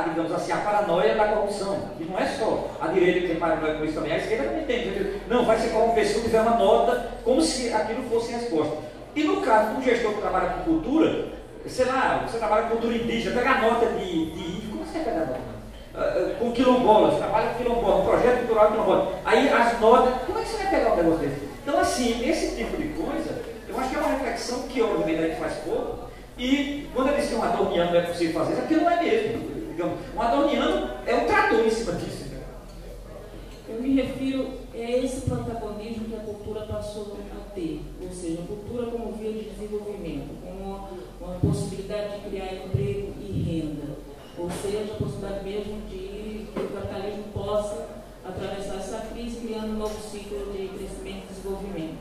digamos assim, a paranoia da corrupção. E não é só a direita que tem paranoia com isso também, a esquerda também tem. Não, vai ser corromper se tiver uma nota, como se aquilo fosse resposta. E no caso de um gestor que trabalha com cultura, sei lá, você trabalha com cultura indígena, pega a nota de índio, como você pega a nota? Com quilombola, você trabalha com quilombola, um projeto cultural quilombola. Aí as notas, como é que você vai pegar um negócio desse? Então, assim, esse tipo de coisa, eu acho que é uma reflexão que obviamente a gente faz pouco, e quando eu disse que um adorniano não é possível fazer isso, aquilo não é mesmo. Digamos, um adorniano é um trator em cima disso. Eu me refiro a esse protagonismo que a cultura passou a ter, ou seja, a cultura como via de desenvolvimento, como uma possibilidade de criar emprego e renda, ou seja, a possibilidade mesmo de que o capitalismo possa atravessar essa crise criando um novo ciclo de crescimento e desenvolvimento.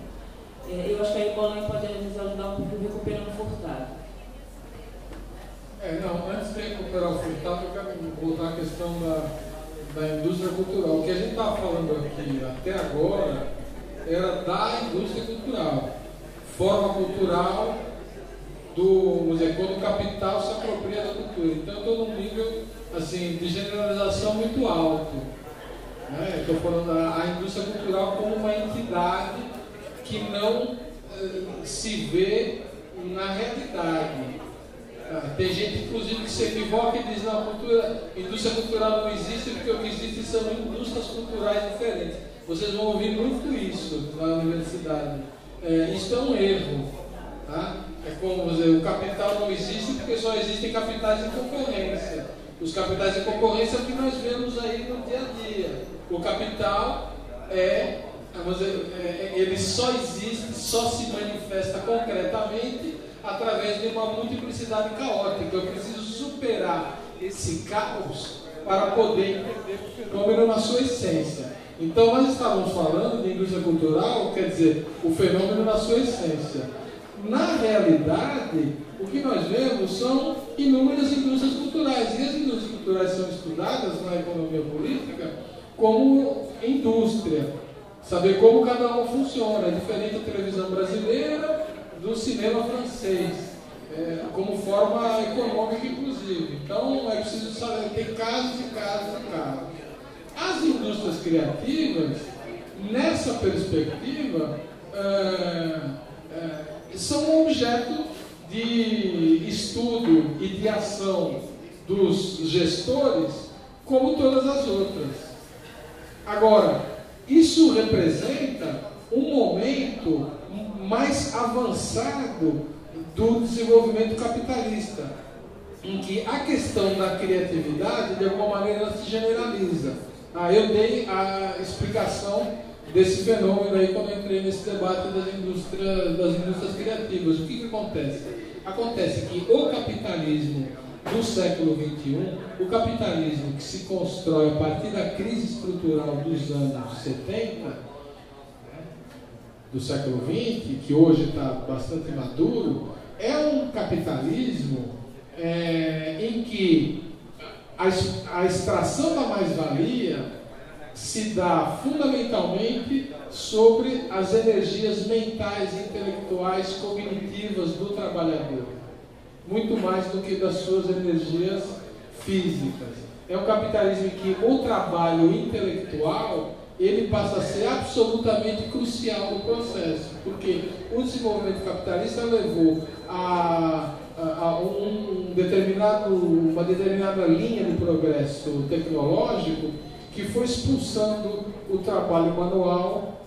Eu acho que a Ecolã pode nos ajudar um pouco recuperando o Furtado. Não, antes de recuperar o Furtado, eu quero voltar à questão da indústria cultural. O que a gente estava falando aqui até agora era da indústria cultural, forma cultural vamos dizer, quando o capital se apropria da cultura. Então eu estou num nível assim, de generalização muito alto. Né? Estou falando da indústria cultural como uma entidade que não se vê na realidade. Tem gente, inclusive, que se equivoca e diz que a indústria cultural não existe porque o que existe são indústrias culturais diferentes. Vocês vão ouvir muito isso na universidade. Isso é um erro. Tá? É como dizer, o capital não existe porque só existem capitais em concorrência. Os capitais em concorrência é o que nós vemos aí no dia a dia. O capital ele só existe, só se manifesta concretamente através de uma multiplicidade caótica. Eu preciso superar esse caos para poder entender o fenômeno na sua essência. Então nós estávamos falando de indústria cultural, quer dizer, o fenômeno na sua essência. Na realidade, o que nós vemos são inúmeras indústrias culturais, e as indústrias culturais são estudadas na economia política como indústria, saber como cada uma funciona, é diferente da televisão brasileira do cinema francês, como forma econômica inclusive. Então é preciso saber, tem casos e casos e casos. As indústrias criativas, nessa perspectiva, são um objeto de estudo e de ação dos gestores, como todas as outras. Agora, isso representa um momento mais avançado do desenvolvimento capitalista, em que a questão da criatividade, de alguma maneira, se generaliza. Eu dei a explicação desse fenômeno aí quando eu entrei nesse debate das indústrias criativas. O que acontece? Acontece que o capitalismo do século XXI, o capitalismo que se constrói a partir da crise estrutural dos anos 70, do século XX, que hoje está bastante maduro, é um capitalismo em que a extração da mais-valia se dá fundamentalmente sobre as energias mentais, intelectuais, cognitivas do trabalhador, muito mais do que das suas energias físicas. É um capitalismo em que o trabalho intelectual ele passa a ser absolutamente crucial no processo, porque o desenvolvimento capitalista levou a uma determinada linha de progresso tecnológico que foi expulsando o trabalho manual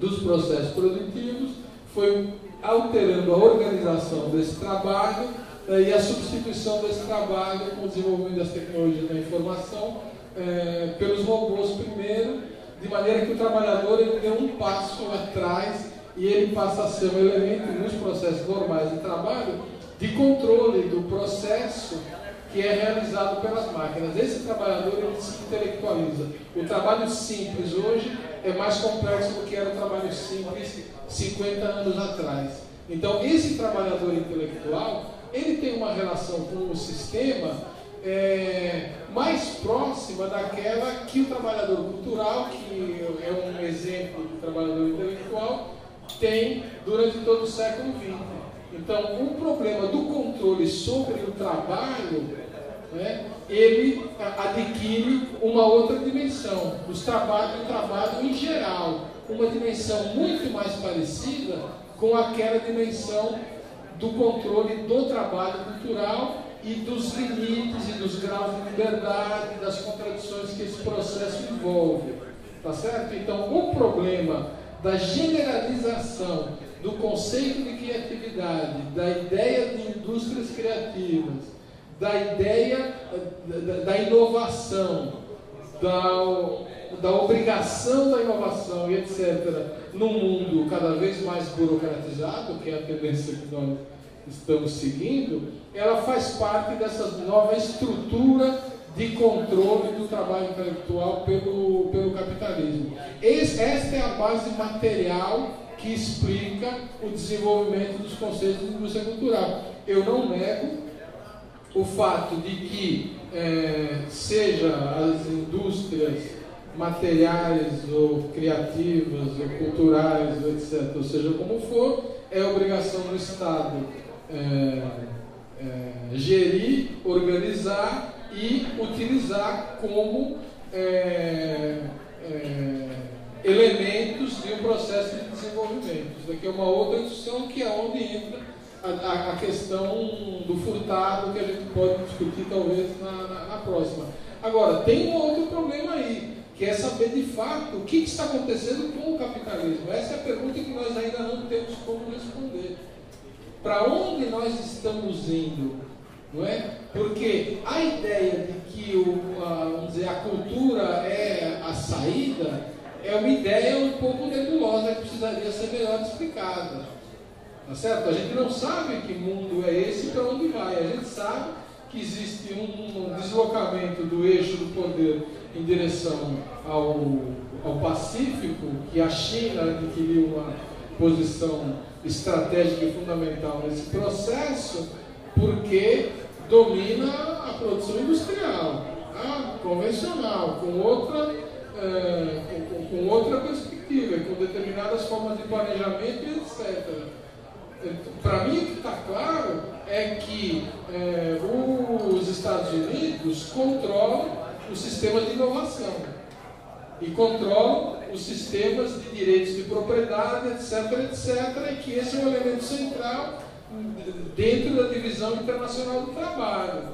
dos processos produtivos, foi alterando a organização desse trabalho e a substituição desse trabalho com o desenvolvimento das tecnologias da informação pelos robôs primeiro, de maneira que o trabalhador ele deu um passo atrás e ele passa a ser um elemento nos processos normais de trabalho de controle do processo que é realizado pelas máquinas. Esse trabalhador ele se intelectualiza. O trabalho simples hoje é mais complexo do que era o trabalho simples 50 anos atrás. Então, esse trabalhador intelectual ele tem uma relação com o sistema mais próxima daquela que o trabalhador cultural, que é um exemplo do trabalhador intelectual, tem durante todo o século XX. Então, o problema do controle sobre o trabalho, ele adquire uma outra dimensão. O trabalho em geral, uma dimensão muito mais parecida com aquela dimensão do controle do trabalho cultural e dos limites e dos graus de liberdade, das contradições que esse processo envolve. Tá certo? Então, o problema da generalização do conceito de criatividade, da ideia de indústrias criativas, da ideia da inovação, da obrigação da inovação e etc., num mundo cada vez mais burocratizado, que é a tendência que nós estamos seguindo, ela faz parte dessa nova estrutura de controle do trabalho intelectual pelo capitalismo. Esta é a base material que explica o desenvolvimento dos conceitos de indústria cultural. Eu não nego o fato de que seja as indústrias materiais ou criativas ou culturais, ou etc., ou seja como for, é obrigação do Estado gerir, organizar e utilizar como elementos de um processo de desenvolvimento. Isso daqui é uma outra discussão, que é onde entra a questão do furtado, que a gente pode discutir talvez na próxima. Agora, tem um outro problema aí, que é saber de fato o que está acontecendo com o capitalismo. Essa é a pergunta que nós ainda não temos como responder. Para onde nós estamos indo? Não é? Porque a ideia de que vamos dizer, a cultura é a saída é uma ideia um pouco nebulosa que precisaria ser melhor explicada. Tá certo? A gente não sabe que mundo é esse e para onde vai. A gente sabe que existe um deslocamento do eixo do poder em direção ao Pacífico, que a China adquiriu uma posição estratégica e fundamental nesse processo, porque domina a produção industrial, tá? Convencional, com outra perspectiva, com determinadas formas de planejamento e etc. Para mim, o que está claro é que os Estados Unidos controlam os sistemas de inovação e controlam os sistemas de direitos de propriedade, etc., etc., e que esse é um elemento central dentro da divisão internacional do trabalho,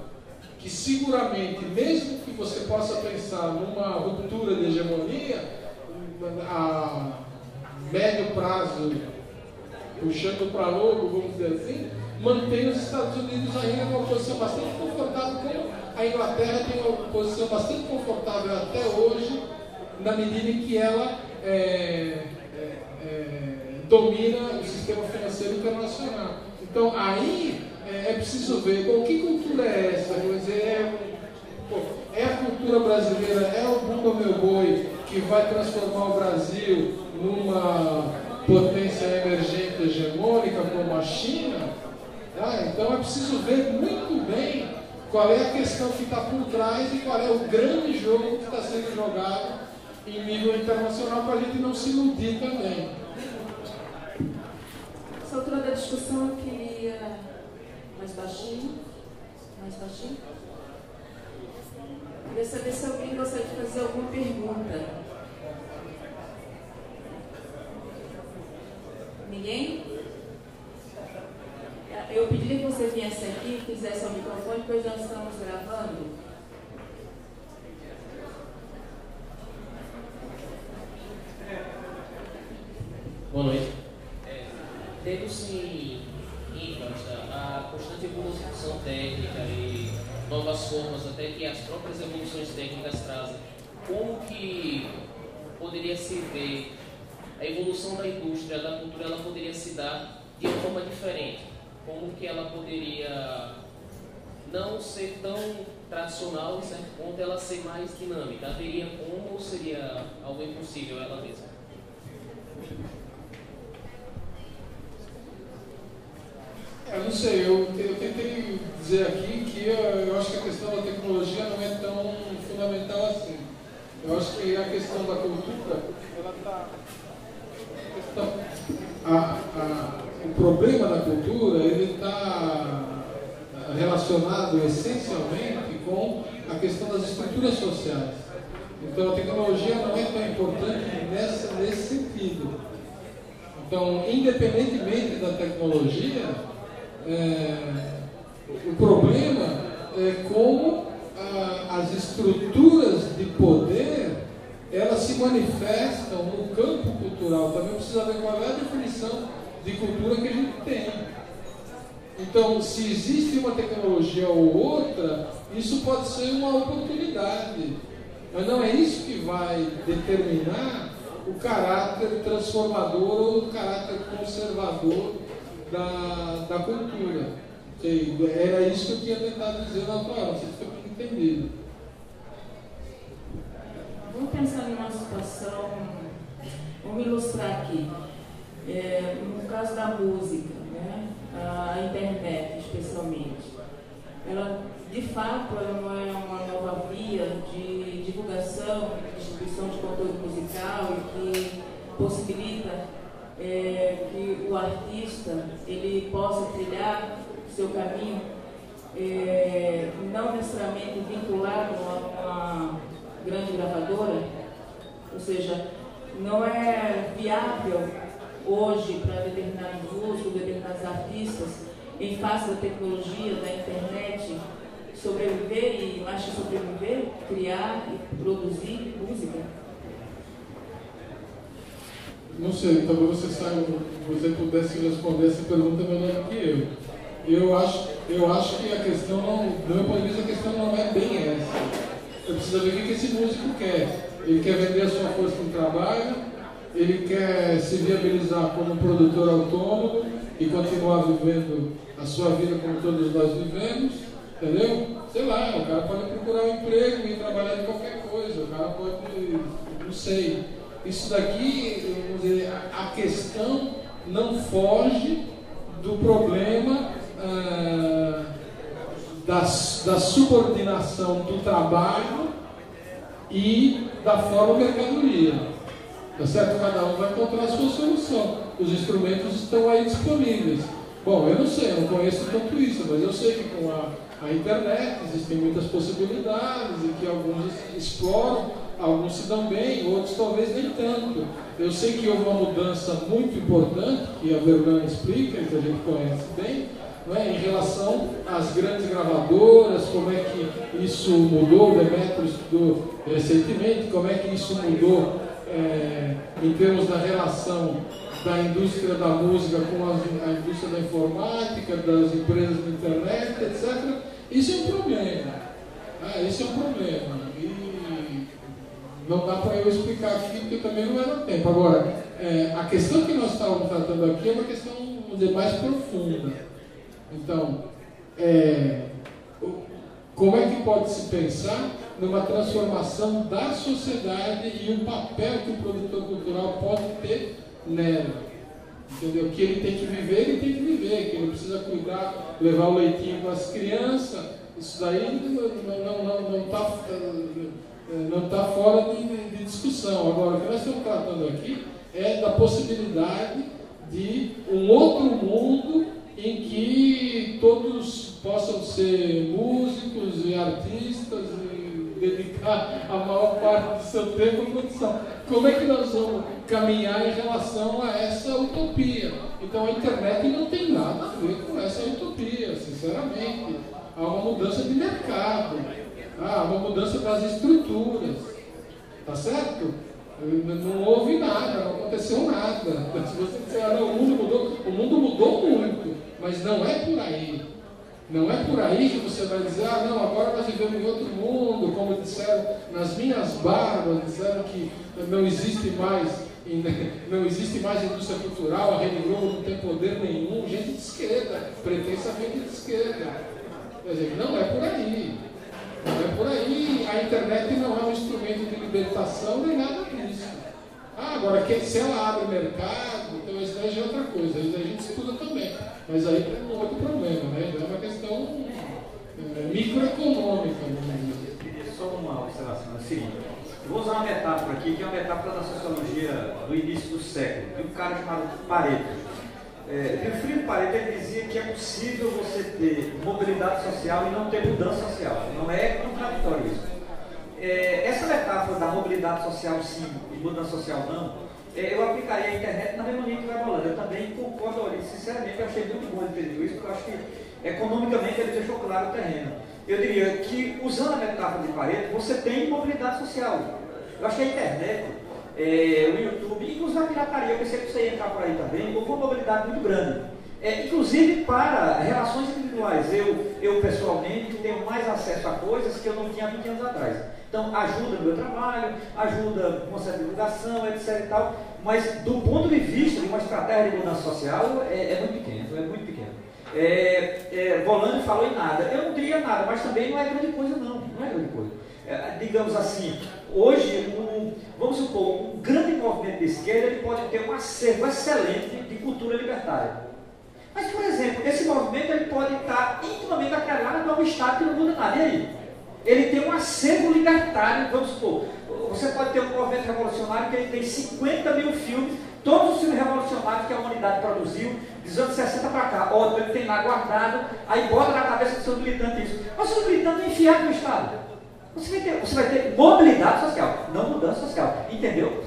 que seguramente, mesmo que você possa pensar numa ruptura de hegemonia, a médio prazo, puxando para logo, vamos dizer assim, mantém os Estados Unidos ainda numa posição bastante confortável, como a Inglaterra tem uma posição bastante confortável até hoje, na medida em que ela domina o sistema financeiro internacional. Então, aí é preciso ver que cultura é essa. Quer dizer, é a cultura brasileira, é o Bumba Meu Boi que vai transformar o Brasil numa potência emergente hegemônica como a China? Tá? Então, é preciso ver muito bem qual é a questão que está por trás e qual é o grande jogo que está sendo jogado em nível internacional, para a gente não se iludir também. Nessa altura da discussão, eu queria mais baixinho. Queria saber se alguém gostaria de fazer alguma pergunta. Ninguém? Eu pediria que você viesse aqui, fizesse o microfone, pois nós estamos gravando. Boa noite. Tendo-se em vista a constante evolução técnica e novas formas, até que as próprias evoluções técnicas trazem, como que poderia se ver a evolução da indústria, da cultura, ela poderia se dar de uma forma diferente? Como que ela poderia não ser tão tradicional, em certo ponto, ela ser mais dinâmica? Haveria como ou seria algo impossível ela mesma? Eu não sei, eu tentei dizer aqui que eu acho que a questão da tecnologia não é tão fundamental assim. Eu acho que a questão da cultura, ela está... O problema da cultura, ele está relacionado essencialmente com a questão das estruturas sociais. Então a tecnologia não é tão importante nesse sentido. Então, independentemente da tecnologia, o problema é como as estruturas de poder elas se manifestam no campo cultural. Também precisa ver qual é a definição de cultura que a gente tem. Então, se existe uma tecnologia ou outra, isso pode ser uma oportunidade Mas não é isso que vai determinar o caráter transformador ou o caráter conservador da cultura. Era isso que eu tinha tentado dizer na tua aula, vocês ficam entendido. Vamos pensar numa situação, vamos ilustrar aqui. No caso da música, né? A internet especialmente, ela de fato ela não é uma nova via de divulgação, de distribuição de conteúdo musical e que possibilita que o artista ele possa trilhar seu caminho, não necessariamente vinculado a uma grande gravadora, ou seja, não é viável hoje para determinados músicos, determinados artistas, em face da tecnologia, da internet, sobreviver e, mais que sobreviver, criar e produzir música? Não sei, talvez você pudesse responder essa pergunta melhor que eu. Eu acho que a questão não, do meu ponto de vista, a questão não é bem essa. Eu preciso ver o que esse músico quer. Ele quer vender a sua força no trabalho, ele quer se viabilizar como um produtor autônomo e continuar vivendo a sua vida como todos nós vivemos, entendeu? Sei lá, o cara pode procurar um emprego e trabalhar de qualquer coisa, o cara pode, não sei. Isso daqui, vamos dizer, a questão não foge do problema da subordinação do trabalho e da forma mercadoria. Tá certo? Cada um vai encontrar a sua solução. Os instrumentos estão aí disponíveis. Bom, eu não sei, eu não conheço tanto isso, mas eu sei que com a internet existem muitas possibilidades e que alguns exploram, alguns se dão bem, outros talvez nem tanto. Eu sei que houve uma mudança muito importante, que a Verlaine explica, que a gente conhece bem, não é? Em relação às grandes gravadoras, como é que isso mudou, o Demetrio estudou recentemente, como é que isso mudou em termos da relação da indústria da música com a indústria da informática, das empresas da internet, etc. Isso é um problema. Isso é um problema. E não dá para eu explicar aqui, porque também não era tempo. Agora, a questão que nós estávamos tratando aqui é uma questão, vamos dizer, mais profunda. Então, como é que pode se pensar numa transformação da sociedade e o papel que o produtor cultural pode ter nela? Entendeu? Que ele tem que viver, ele tem que viver, que ele precisa cuidar, levar o leitinho para as crianças. Isso daí não está fora de discussão. Agora, o que nós estamos tratando aqui é da possibilidade de um outro mundo em que todos possam ser músicos e artistas e dedicar a maior parte do seu tempo à produção. Como é que nós vamos caminhar em relação a essa utopia? Então a internet não tem nada a ver com essa utopia, sinceramente. Há uma mudança de mercado, há uma mudança das estruturas, tá certo? Não houve nada, não aconteceu nada. Se você disser, não, o mundo mudou muito, mas não é por aí. Não é por aí que você vai dizer, não, agora nós vivemos em outro mundo, como disseram nas minhas barbas, disseram que não existe mais indústria cultural, a Rede Globo não tem poder nenhum, gente de esquerda, pretensamente de esquerda. Quer dizer, não é por aí. Não é por aí, a internet não é um instrumento de libertação nem nada disso. Agora, se ela abre mercado, então isso daí já é outra coisa, isso daí a gente estuda também. Mas aí tem um outro problema, né? Já é uma questão microeconômica. Eu queria só uma observação, é o seguinte, eu vou usar uma metáfora aqui, que é uma metáfora da sociologia do início do século, de um cara chamado Pareto. Wilfried Pareto ele dizia que é possível você ter mobilidade social e não ter mudança social. Não é contraditório isso. Essa metáfora da mobilidade social sim e mudança social não, eu aplicaria a internet na mesma linha que vai rolando. Eu também concordo, sinceramente, eu achei muito bom ele ter dito isso, porque eu acho que economicamente ele deixou claro o terreno. Eu diria que, usando a metáfora de Pareto, você tem mobilidade social. Eu acho que a internet, o YouTube, inclusive a pirataria, eu pensei que você ia entrar por aí também, houve uma mobilidade muito grande. inclusive para relações individuais. Eu pessoalmente tenho mais acesso a coisas que eu não tinha 20 anos atrás. Então, ajuda no meu trabalho, ajuda com certa divulgação, etc. E tal, mas do ponto de vista de uma estratégia de mudança social, é muito pequeno, é muito pequeno. Volante falou em nada. Eu não diria nada, mas também não é grande coisa, não é grande coisa. Digamos assim, hoje, vamos supor, um grande movimento de esquerda ele pode ter um acervo excelente de cultura libertária. Mas, por exemplo, esse movimento ele pode estar intimamente atrelado a um Estado que não muda nada. E aí? Ele tem um acervo libertário, vamos supor, você pode ter um movimento revolucionário que ele tem 50 mil filmes, todos os filmes revolucionários que a humanidade produziu, dos anos 60 para cá, ótimo, ele tem lá guardado, aí bota na cabeça do seu militante isso. Mas o seu militante é enfiado no Estado. Você vai ter mobilidade social, não mudança social. Entendeu?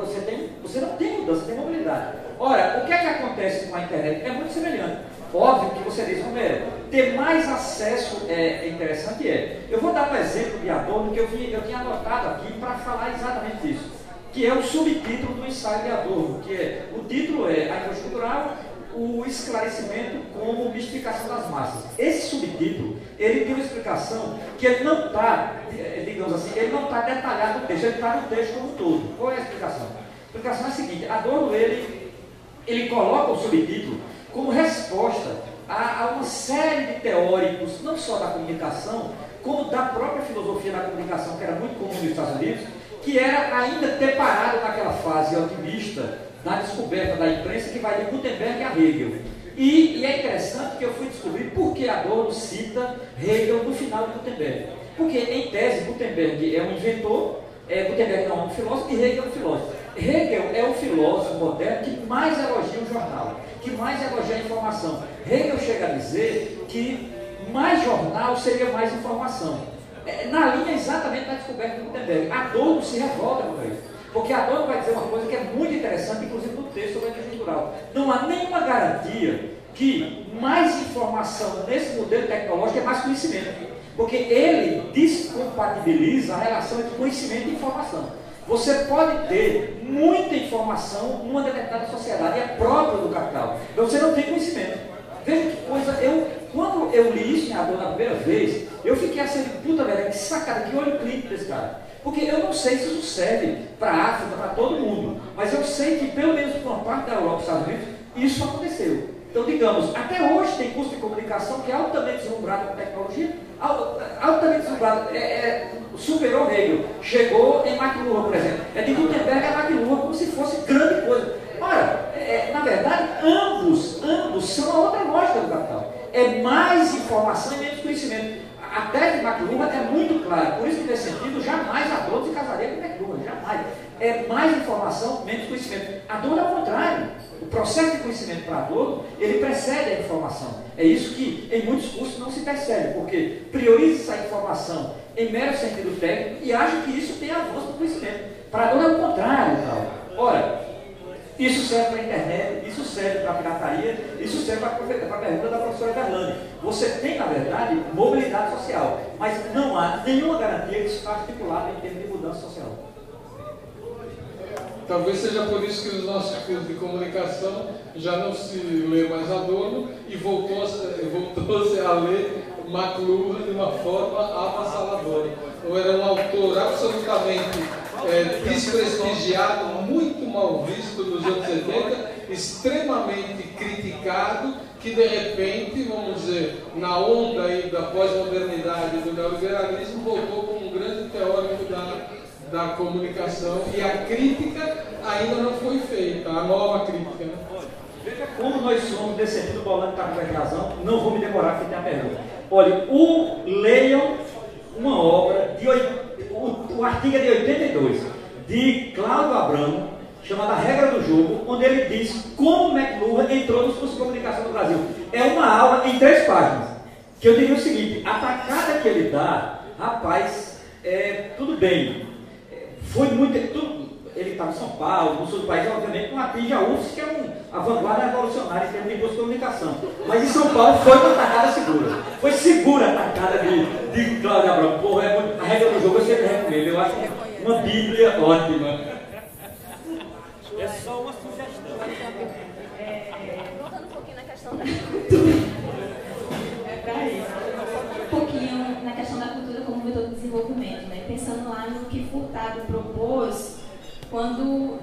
Você não tem mudança, você tem mobilidade. Ora, o que é que acontece com a internet? É muito semelhante. Óbvio que você diz, Romero, ter mais acesso é interessante. Eu vou dar um exemplo de Adorno que eu tinha anotado aqui para falar exatamente disso, que é o subtítulo do ensaio de Adorno, o título é A Indústria Cultural, o esclarecimento como mistificação das massas. Esse subtítulo, ele tem uma explicação que ele não está, digamos assim, ele não está detalhado no texto, ele está no texto como um todo. Qual é a explicação? A explicação é a seguinte: Adorno, ele coloca o subtítulo como resposta a uma série de teóricos, não só da comunicação, como da própria filosofia da comunicação, que era muito comum nos Estados Unidos, que era ainda ter parado naquela fase otimista da descoberta da imprensa que vai de Gutenberg a Hegel. E é interessante que eu fui descobrir por que Adorno cita Hegel no final de Gutenberg. Porque, em tese, Gutenberg é um inventor, Gutenberg não é um filósofo, e Hegel é um filósofo. Hegel é o filósofo moderno que mais elogia o jornal, que mais elogia a informação. Hegel chega a dizer que mais jornal seria mais informação. Na linha exatamente da descoberta de Gutenberg. Adorno se revolta com isso. Porque Adorno vai dizer uma coisa que é muito interessante, inclusive no texto sobre a indústria cultural. Não há nenhuma garantia que mais informação nesse modelo tecnológico é mais conhecimento. Porque ele descompatibiliza a relação entre conhecimento e informação. Você pode ter muita informação numa determinada sociedade, e é próprio do capital. Você não tem conhecimento. Veja que coisa, quando eu li isso em Adorno na primeira vez, eu fiquei assim, puta velho, que sacada, que olho clínico desse cara. Porque eu não sei se isso serve para a África, para todo mundo, mas eu sei que pelo menos por uma parte da Europa e dos Estados Unidos, isso aconteceu. Então, digamos, até hoje tem curso de comunicação que é altamente deslumbrado com tecnologia, altamente deslumbrado, superou Hegel, chegou em McLuhan, por exemplo. De Gutenberg a McLuhan, como se fosse grande coisa. Ora, na verdade, ambos são a outra lógica do capital. É mais informação e menos conhecimento. A tese de McLuhan é muito clara, por isso que nesse sentido, jamais Adorno se casaria com McLuhan, jamais. É mais informação, menos conhecimento. Adorno é o contrário. O processo de conhecimento para Adorno, ele precede a informação. É isso que em muitos cursos não se percebe, porque prioriza a informação em mero sentido técnico e acha que isso tem avanço no conhecimento. Para Adorno é o contrário. Tal. Ora, isso serve para a internet, isso serve para a pirataria, isso serve para a pergunta da professora Verlane. Você tem, na verdade, mobilidade social, mas não há nenhuma garantia que isso está articulado em termos de mudança social. Talvez seja por isso que os nossos cursos de comunicação já não se lê mais Adorno e voltou-se a ler McLuhan de uma forma avassaladora. Ou era um autor absolutamente desprestigiado, muito mal visto nos anos 70, extremamente criticado, que de repente, vamos dizer, na onda aí da pós-modernidade do neoliberalismo, voltou como um grande teórico da comunicação, e a crítica ainda não foi feita, a nova crítica, né? Veja como nós somos desse sentido, o Paulano está com razão, não vou me demorar porque tem a pergunta. Olha, leiam uma obra, o artigo é de 82, de Cláudio Abramo, chamada Regra do Jogo, onde ele diz como McLuhan entrou nos cursos de comunicação do Brasil. É uma aula em 3 páginas, que eu diria o seguinte: a tacada que ele dá, rapaz, tudo bem, foi muito... Ele estava em São Paulo, no sul do país, obviamente, não atinge a UFSC, que é a vanguarda revolucionária em termos de curso de comunicação. Mas em São Paulo foi uma tacada segura. Foi segura a tacada de Cláudio Abramo. Porra, a Regra do Jogo eu sempre recomendo. Eu acho uma bíblia ótima. É só uma sugestão. Voltando um pouquinho na questão da cultura. É para isso. Um pouquinho na questão da cultura como vetor de desenvolvimento, né? Pensando lá no que Furtado propôs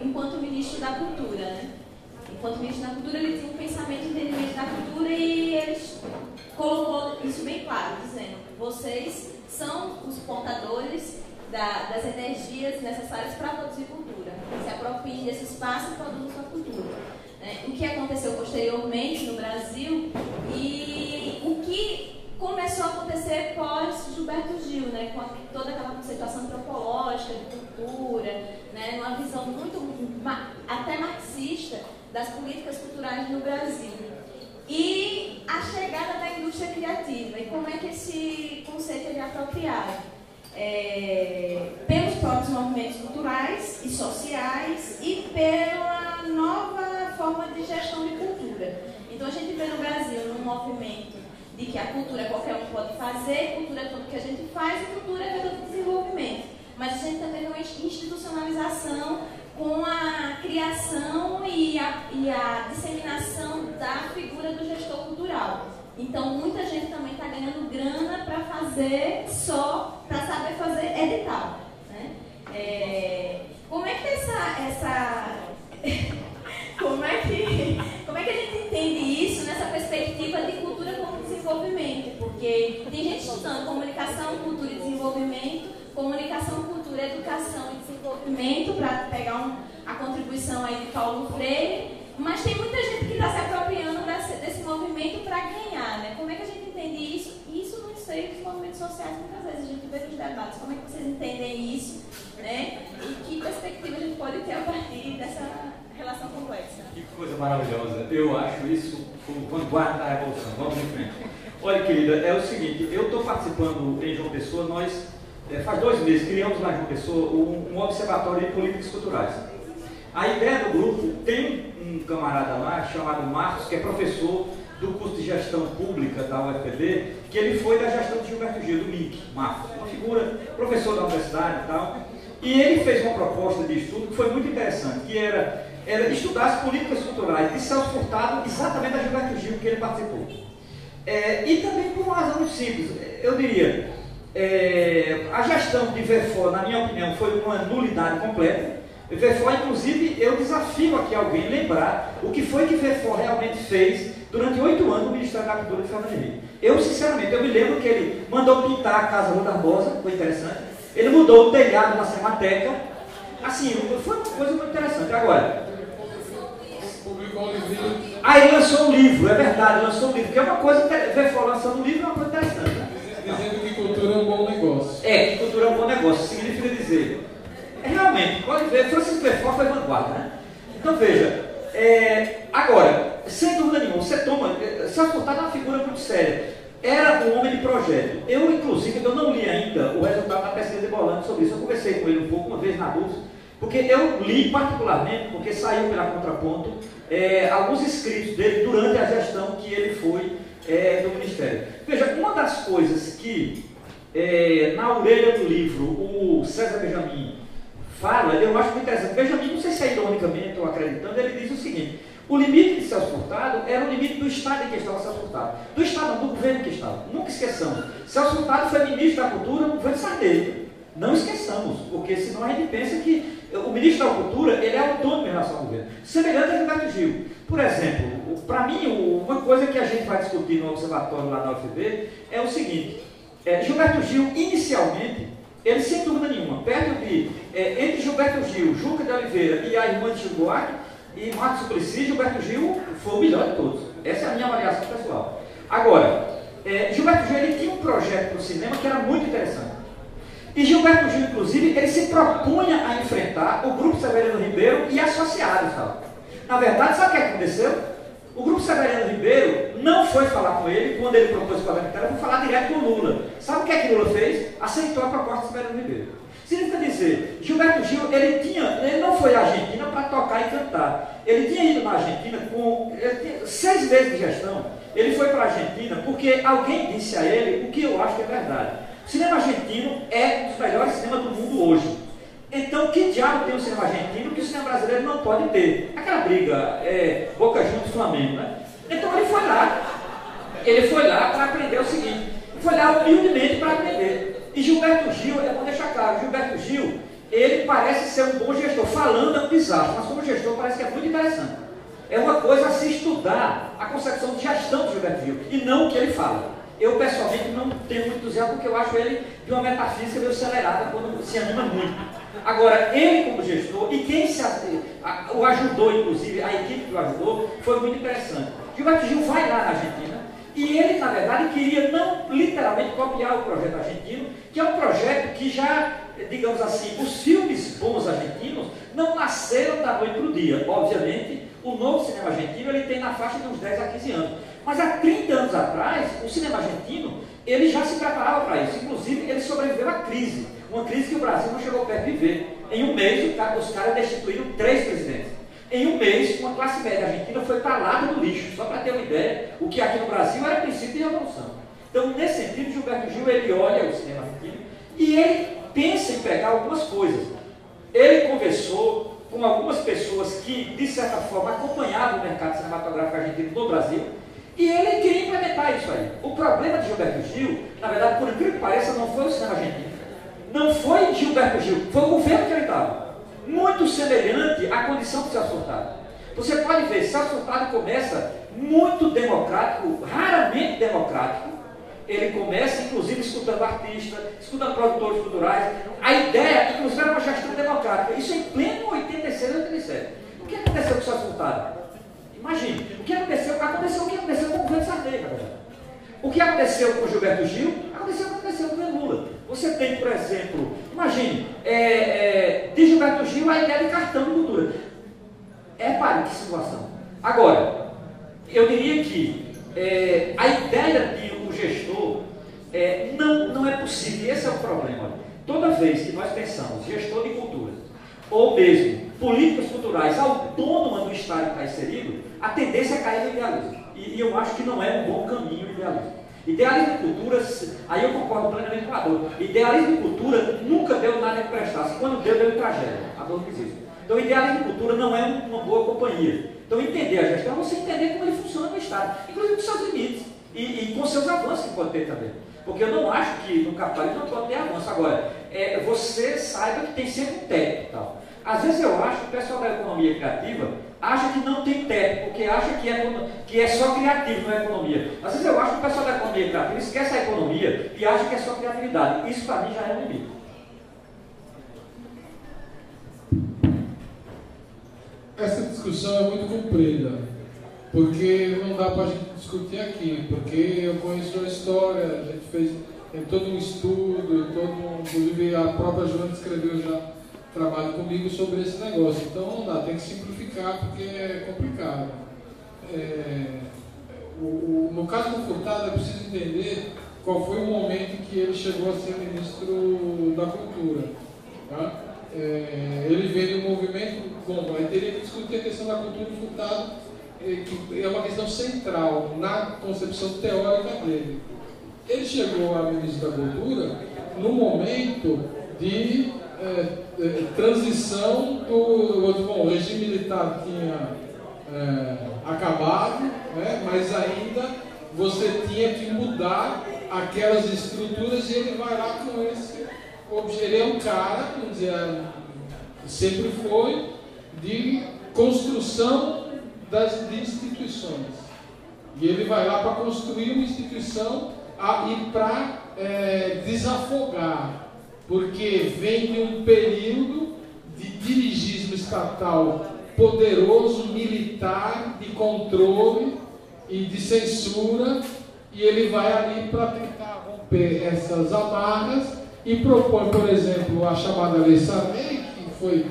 enquanto ministro da cultura, né? Enquanto ministro da cultura, ele tinha um pensamento, entendimento da cultura e ele colocou isso bem claro, dizendo: vocês são os portadores das energias necessárias para produzir cultura. Se apropriem desse espaço e produzam sua cultura. O que aconteceu posteriormente no Brasil e o que começou a acontecer pós Gilberto Gil, né, com toda aquela conceituação antropológica de cultura, né, uma visão muito até marxista das políticas culturais no Brasil. E a chegada da indústria criativa, e como é que esse conceito é apropriado? Pelos próprios movimentos culturais e sociais e pela nova forma de gestão de cultura. Então a gente vê no Brasil um movimento de que a cultura qualquer um pode fazer, cultura é tudo que a gente faz e cultura é todo desenvolvimento. Mas a gente também tem uma institucionalização com a criação e a disseminação da figura do gestor cultural. Então, muita gente também está ganhando grana para fazer para saber fazer edital. Né? Como é que como é que a gente entende isso nessa perspectiva de cultura como desenvolvimento? Porque tem gente estudando comunicação, cultura e desenvolvimento, comunicação, cultura, educação e desenvolvimento, para pegar a contribuição aí de Paulo Freire, mas tem muita gente que está se apropriando desse movimento para ganhar, né? Como é que a gente entende isso? Isso no seio dos movimentos sociais, muitas vezes a gente vê nos debates. Como é que vocês entendem isso, né? E que perspectiva a gente pode ter a partir dessa relação complexa? Que coisa maravilhosa. Eu acho isso como vanguarda da revolução. Vamos em frente. Olha, querida, é o seguinte, eu estou participando em João Pessoa, nós, faz 2 meses, criamos lá em João Pessoa um observatório de políticas culturais. A ideia do grupo, tem um camarada lá chamado Marcos, que é professor do curso de gestão pública da UFPB, que ele foi da gestão de Gilberto Gil, do MIC, Marcos, uma figura, professor da universidade e tal, e ele fez uma proposta de estudo que foi muito interessante, que era estudar as políticas culturais de Celso Furtado, exatamente da Gilberto Gil, que ele participou. E também por uma razão muito simples, eu diria, a gestão de Verfó, na minha opinião, foi uma nulidade completa. Verfó, inclusive, eu desafio aqui alguém lembrar o que foi que Verfó realmente fez durante 8 anos no Ministério da Cultura de Fernando Henrique. Eu, sinceramente, eu me lembro que ele mandou pintar a Casa Rua Barbosa, foi interessante. Ele mudou o telhado na Cinemateca. Assim, foi uma coisa muito interessante. Agora, ele lançou um livro, é verdade, lançou um livro, que é uma coisa, Verfó lançando um livro é uma coisa interessante, né? Dizendo que cultura é um bom negócio. Que cultura é um bom negócio, significa dizer... Realmente, pode ver, Francisco Verfó foi vanguarda, né? Então veja, agora, sem dúvida nenhuma, você toma, Celso Furtado é uma figura muito séria, era um homem de projeto. Eu, inclusive, eu não li ainda o resultado da pesquisa de Bolando sobre isso, eu conversei com ele um pouco, uma vez na bolsa, porque eu li particularmente, porque saiu pela Contraponto, alguns escritos dele durante a gestão que ele foi do Ministério. Veja, uma das coisas que, na orelha do livro, o César Benjamin fala, eu acho muito interessante. Benjamin, não sei se é ironicamente ou acreditando, ele diz o seguinte: o limite de Celso Furtado era o limite do Estado em que estava Celso Furtado. Do Estado, não, do governo em que estava. Nunca esqueçamos. Celso Furtado foi ministro da Cultura no governo Sarney. Não esqueçamos, porque senão a gente pensa que o ministro da Cultura ele é autônomo em relação ao governo. Semelhante a Gilberto Gil. Por exemplo, para mim, uma coisa que a gente vai discutir no observatório lá na UFB é o seguinte: Gilberto Gil, inicialmente, ele, sem dúvida nenhuma, perto de, entre Gilberto Gil, Juca de Oliveira e a irmã de Chico Buarque e Marcos Suplicy, Gilberto Gil foi o melhor de todos. Essa é a minha avaliação pessoal. Agora, Gilberto Gil ele tinha um projeto para o cinema que era muito interessante. E Gilberto Gil, inclusive, ele se propunha a enfrentar o Grupo Severino Ribeiro e associados. Tal. Na verdade, sabe o que aconteceu? O Grupo Severino Ribeiro não foi falar com ele quando ele propôs o parlamentar, foi falar direto com o Lula. Sabe o que Lula fez? Aceitou a proposta de Severino Ribeiro. Significa dizer, Gilberto Gil, ele não foi à Argentina para tocar e cantar. Ele tinha ido na Argentina ele tinha 6 meses de gestão. Ele foi para a Argentina porque alguém disse a ele o que eu acho que é verdade. O cinema argentino é um dos melhores cinemas do mundo hoje. Então, que diabo tem o cinema argentino que o cinema brasileiro não pode ter? Aquela briga, Boca Juniors e Flamengo, né? Então ele foi lá para aprender o seguinte, foi lá humildemente para aprender. E Gilberto Gil, é bom deixar claro, Gilberto Gil, ele parece ser um bom gestor, falando é um desastre, mas como gestor parece que é muito interessante. É uma coisa a se estudar a concepção de gestão de Gilberto Gil, e não o que ele fala. Eu, pessoalmente, não tenho muito entusiasmo, porque eu acho ele de uma metafísica meio acelerada, quando se anima muito. Agora, ele como gestor, e quem o ajudou, inclusive, a equipe que o ajudou, foi muito interessante. Gilberto Gil vai lá na Argentina, e ele, na verdade, queria não literalmente copiar o projeto argentino, que é um projeto que já, digamos assim, os filmes bons argentinos não nasceram da noite para o dia. Obviamente, o novo cinema argentino ele tem na faixa de uns 10 a 15 anos. Mas há 30 anos atrás, o cinema argentino ele já se preparava para isso. Inclusive, ele sobreviveu à crise. Uma crise que o Brasil não chegou perto de viver. Em um mês, os caras destituíram 3 presidentes. Em um mês, uma classe média argentina foi para lá do lixo. Só para ter uma ideia, o que aqui no Brasil era princípio de revolução. Então, nesse sentido, Gilberto Gil, ele olha o cinema argentino e ele pensa em pegar algumas coisas. Ele conversou com algumas pessoas que, de certa forma, acompanhavam o mercado cinematográfico argentino no Brasil, e ele queria implementar isso aí. O problema de Gilberto Gil, na verdade, por incrível que pareça, não foi o cinema argentino. Não foi Gilberto Gil, foi o governo que ele estava. Muito semelhante à condição de Celso Furtado. Você pode ver, Celso Furtado começa muito democrático, raramente democrático. Ele começa, inclusive, escutando artistas, escutando produtores culturais. A ideia, inclusive, era uma gestão democrática. Isso em pleno 86 e 87. O que aconteceu com o Celso Furtado? Imagine, o que aconteceu? Aconteceu o que aconteceu com o governo Sarney, na verdade. O que aconteceu com o Gilberto Gil? Aconteceu o que aconteceu com o Lula. Você tem, por exemplo, imagine, de Gilberto Gil a ideia de cartão de cultura. Pare, que situação. Agora, eu diria que a ideia de um gestor não é possível, e esse é o problema. Toda vez que nós pensamos gestor de cultura, ou mesmo políticas culturais autônomas do Estado que está inserido, a tendência é cair no idealismo. E eu acho que não é um bom caminho o idealismo. Idealismo e cultura, aí eu concordo plenamente com a dor. Idealismo e cultura nunca deu nada que prestasse. Quando deu em tragédia. A dor diz isso. Então, idealismo e cultura não é uma boa companhia. Então, entender a gestão é você entender como ele funciona no Estado, inclusive com seus limites e com seus avanços que pode ter também. Porque eu não acho que no capitalismo não pode ter avanço. Agora, você saiba que tem sempre um teto e tal. Às vezes eu acho que o pessoal da economia criativa acha que não tem teto, porque acha que é só criativo, não é economia. Às vezes eu acho que o pessoal da economia criativa esquece a economia e acha que é só criatividade. Isso para mim já é um limite. Essa discussão é muito comprida, porque não dá para a gente discutir aqui, porque eu conheço a história, a gente fez todo um estudo, inclusive a própria Joana escreveu já trabalho comigo sobre esse negócio. Então não dá, tem que simplificar porque é complicado. No caso do Furtado, é preciso entender qual foi o momento em que ele chegou a ser ministro da Cultura. Tá? Ele veio de um movimento, bom, aí teria que discutir a questão da cultura do Furtado, que é uma questão central na concepção teórica dele. Ele chegou a ministro da Cultura no momento de transição o regime militar tinha acabado, né, mas ainda você tinha que mudar aquelas estruturas e ele vai lá com esse objeto. Ele é um cara, vamos dizer, sempre foi de construção de instituições. E ele vai lá para construir uma instituição e para desafogar. Porque vem de um período de dirigismo estatal poderoso, militar, de controle e de censura, e ele vai ali para tentar romper essas amarras e propõe, por exemplo, a chamada Lei Sarney, que foi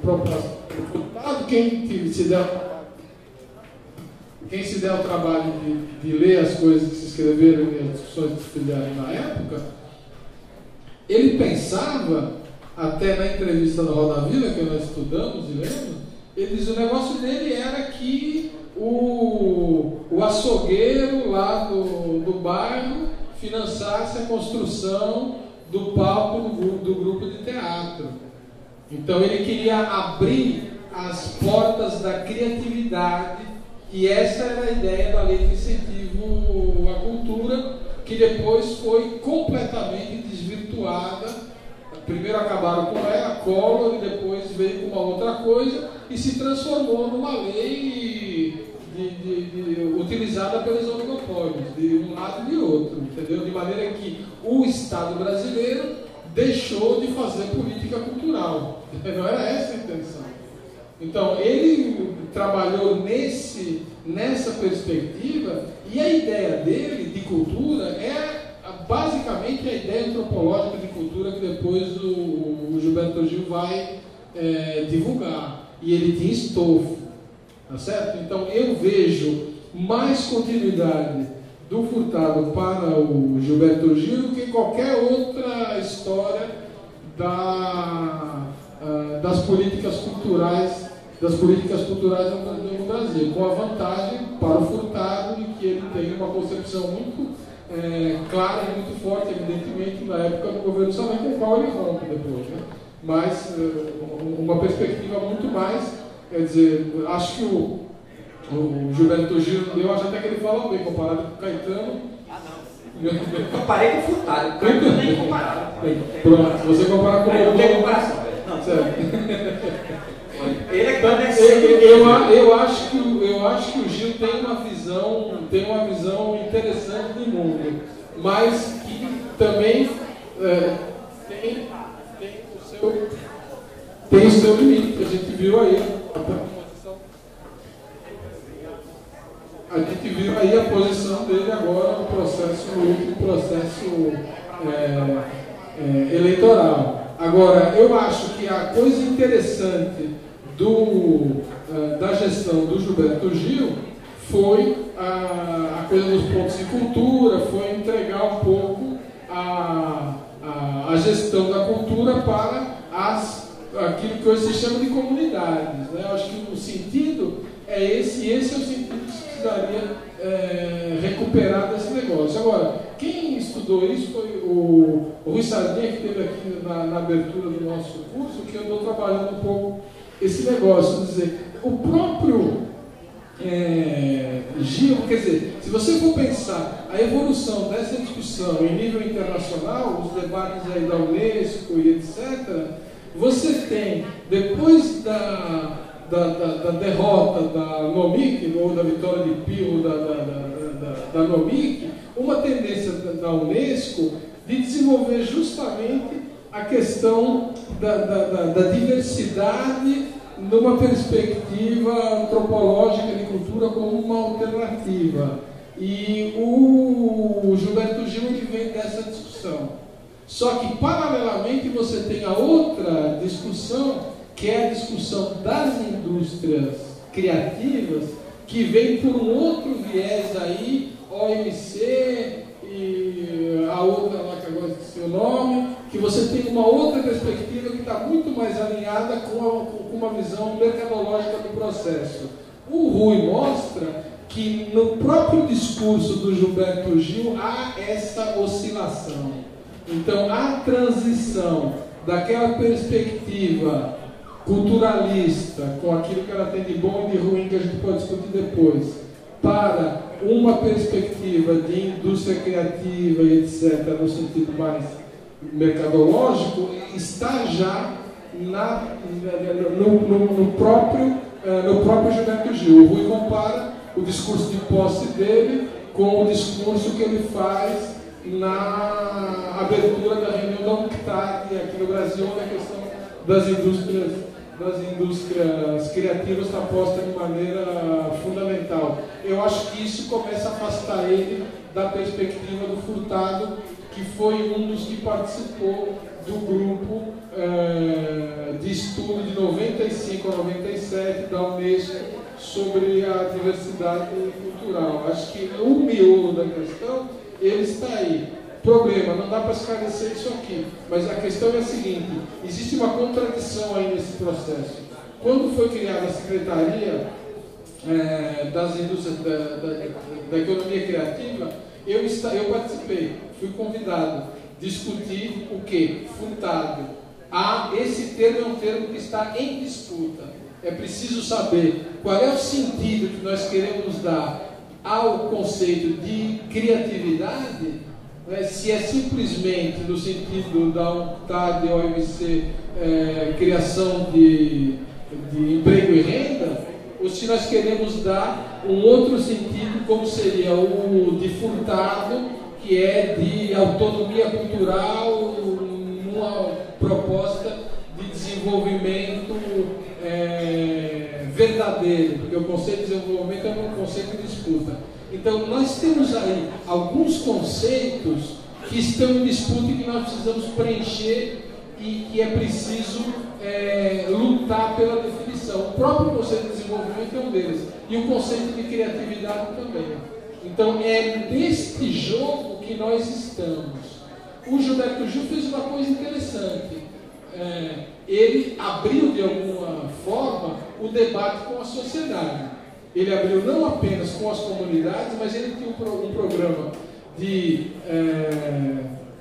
proposta por deputado. Quem se der o trabalho de ler as coisas que se escreveram e as discussões que se fizeram na época, ele pensava, até na entrevista da Roda Viva, que nós estudamos e lemos, ele diz, o negócio dele era que o açougueiro lá do bairro financiasse a construção do palco do grupo de teatro. Então ele queria abrir as portas da criatividade, e essa era a ideia da lei de incentivo à cultura, que depois foi completamente desvirtuada. Primeiro acabaram com ela, Collor, e depois veio com uma outra coisa e se transformou numa lei utilizada pelos oligopólios, de um lado e de outro, entendeu? De maneira que o Estado brasileiro deixou de fazer política cultural. Não era essa a intenção. Então, ele trabalhou nessa perspectiva, e a ideia dele de cultura é basicamente a ideia antropológica de cultura que depois o Gilberto Gil vai divulgar. E ele tinha estofo, tá certo? Então, eu vejo mais continuidade do Furtado para o Gilberto Gil do que qualquer outra história das políticas culturais no Brasil, com a vantagem para o Furtado de que ele tem uma concepção muito clara e muito forte, evidentemente, na época do governo Sarney, com o qual ele rompe depois, né? Mas uma perspectiva muito mais, quer dizer, acho que o Gilberto Gil, eu acho até que ele fala bem, comparado com o Caetano. Comparei com o Furtado, o Caetano nem comparado. Pronto, se você comparar com o não tem comparação, velho. Não, certo. Ele é que eu acho que o Gil tem uma visão interessante do mundo, mas que também tem o seu limite, que a gente viu aí. A gente viu aí a posição dele agora no último processo eleitoral. Agora, eu acho que a coisa interessante da gestão do Gilberto Gil foi a coisa dos pontos de cultura, foi entregar um pouco a gestão da cultura para aquilo que hoje se chama de comunidades, né? Eu acho que o sentido é esse, e esse é o sentido que se precisaria recuperar desse negócio. Agora, quem estudou isso foi o Rui Sardinha, que esteve aqui na abertura do nosso curso, que andou trabalhando um pouco esse negócio, quer dizer, o próprio Gil, quer dizer, se você for pensar a evolução dessa discussão em nível internacional, os debates aí da Unesco e etc., você tem, depois da derrota da Nomic, ou da vitória de Pio da Nomic, uma tendência da Unesco de desenvolver justamente a questão da diversidade numa perspectiva antropológica de cultura como uma alternativa. E o Gilberto Gil ele vem dessa discussão. Só que, paralelamente, você tem a outra discussão, que é a discussão das indústrias criativas, que vem por um outro viés aí, OMC e a outra lá que agora esqueci o nome, que você tem uma outra perspectiva que está muito mais alinhada com uma visão mercadológica do processo. O Rui mostra que no próprio discurso do Gilberto Gil há essa oscilação. Então, a transição daquela perspectiva culturalista, com aquilo que ela tem de bom e de ruim, que a gente pode discutir depois, para uma perspectiva de indústria criativa e etc., no sentido mais mercadológico, está já no próprio Gilberto Gil. O Rui compara o discurso de posse dele com o discurso que ele faz na abertura da reunião da UNCTAD aqui no Brasil, onde a questão das indústrias criativas está posta de maneira fundamental. Eu acho que isso começa a afastar ele da perspectiva do Furtado, que foi um dos que participou do grupo de estudo de 95 a 97 da Unesco sobre a diversidade cultural. Acho que o miolo da questão ele está aí. Problema, não dá para esclarecer isso aqui, mas a questão é a seguinte: existe uma contradição aí nesse processo. Quando foi criada a Secretaria das Indústrias da Economia Criativa, eu participei, fui convidado a discutir o quê? Furtado, esse termo é um termo que está em disputa. É preciso saber qual é o sentido que nós queremos dar ao conceito de criatividade, né? Se é simplesmente no sentido da UNCTAD, OMC, criação de emprego e renda, ou se nós queremos dar um outro sentido, como seria o de Furtado, que é de autonomia cultural, uma proposta de desenvolvimento verdadeiro, porque o conceito de desenvolvimento é um conceito de disputa. Então, nós temos aí alguns conceitos que estão em disputa e que nós precisamos preencher e que é preciso lutar pela definição. O próprio conceito de desenvolvimento é um deles, e o conceito de criatividade também. Então, é neste jogo que nós estamos. O Gilberto Gil fez uma coisa interessante. Ele abriu, de alguma forma, o debate com a sociedade. Ele abriu não apenas com as comunidades, mas ele tinha um programa de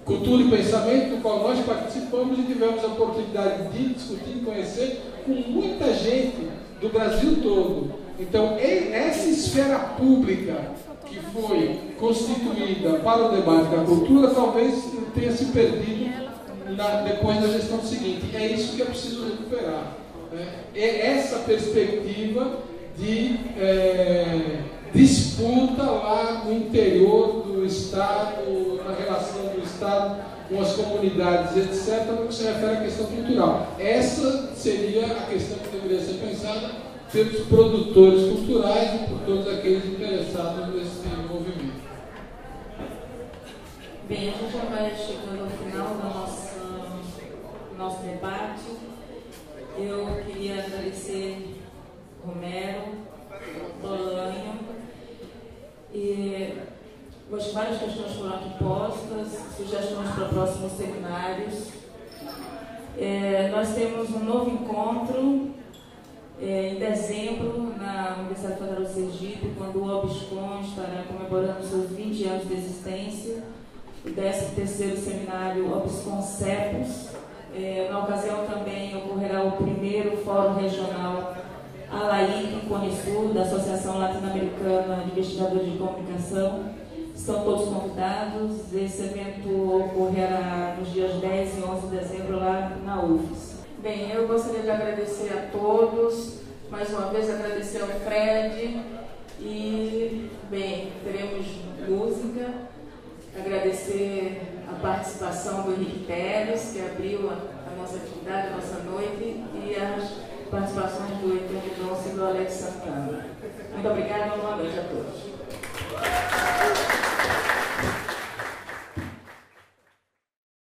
cultura e pensamento, do qual nós participamos e tivemos a oportunidade de discutir e conhecer com muita gente do Brasil todo. Então, essa esfera pública que foi constituída para o debate da cultura, talvez tenha se perdido depois da gestão seguinte. É isso que é preciso recuperar. É essa perspectiva de disputa lá no interior do Estado, na relação do Estado com as comunidades, etc., no que se refere à questão cultural. Essa seria a questão que deveria ser pensada pelos produtores culturais e por todos aqueles interessados nesse movimento. Bem, a gente já vai chegando ao final do nosso debate. Eu queria agradecer Romero, Bolanho, e várias questões foram aqui postas, sugestões para próximos seminários. Nós temos um novo encontro em dezembro na Universidade Federal de Sergipe, quando o OBSCON estará comemorando seus 20 anos de existência, o 13º seminário OBSCON CEPOS. Na ocasião também ocorrerá o primeiro Fórum Regional ALAIC Conisur, da Associação Latino-Americana de Investigadores de Comunicação. Estão todos convidados. Esse evento ocorrerá nos dias 10 e 11 de dezembro lá na UFES. Bem, eu gostaria de agradecer a todos, mais uma vez agradecer ao Fred e, bem, teremos música. Agradecer a participação do Henrique Teles, que abriu a nossa atividade, a nossa noite, e as participações do Heitor Mendonça e do Alex Santana. Muito obrigada, boa noite a todos.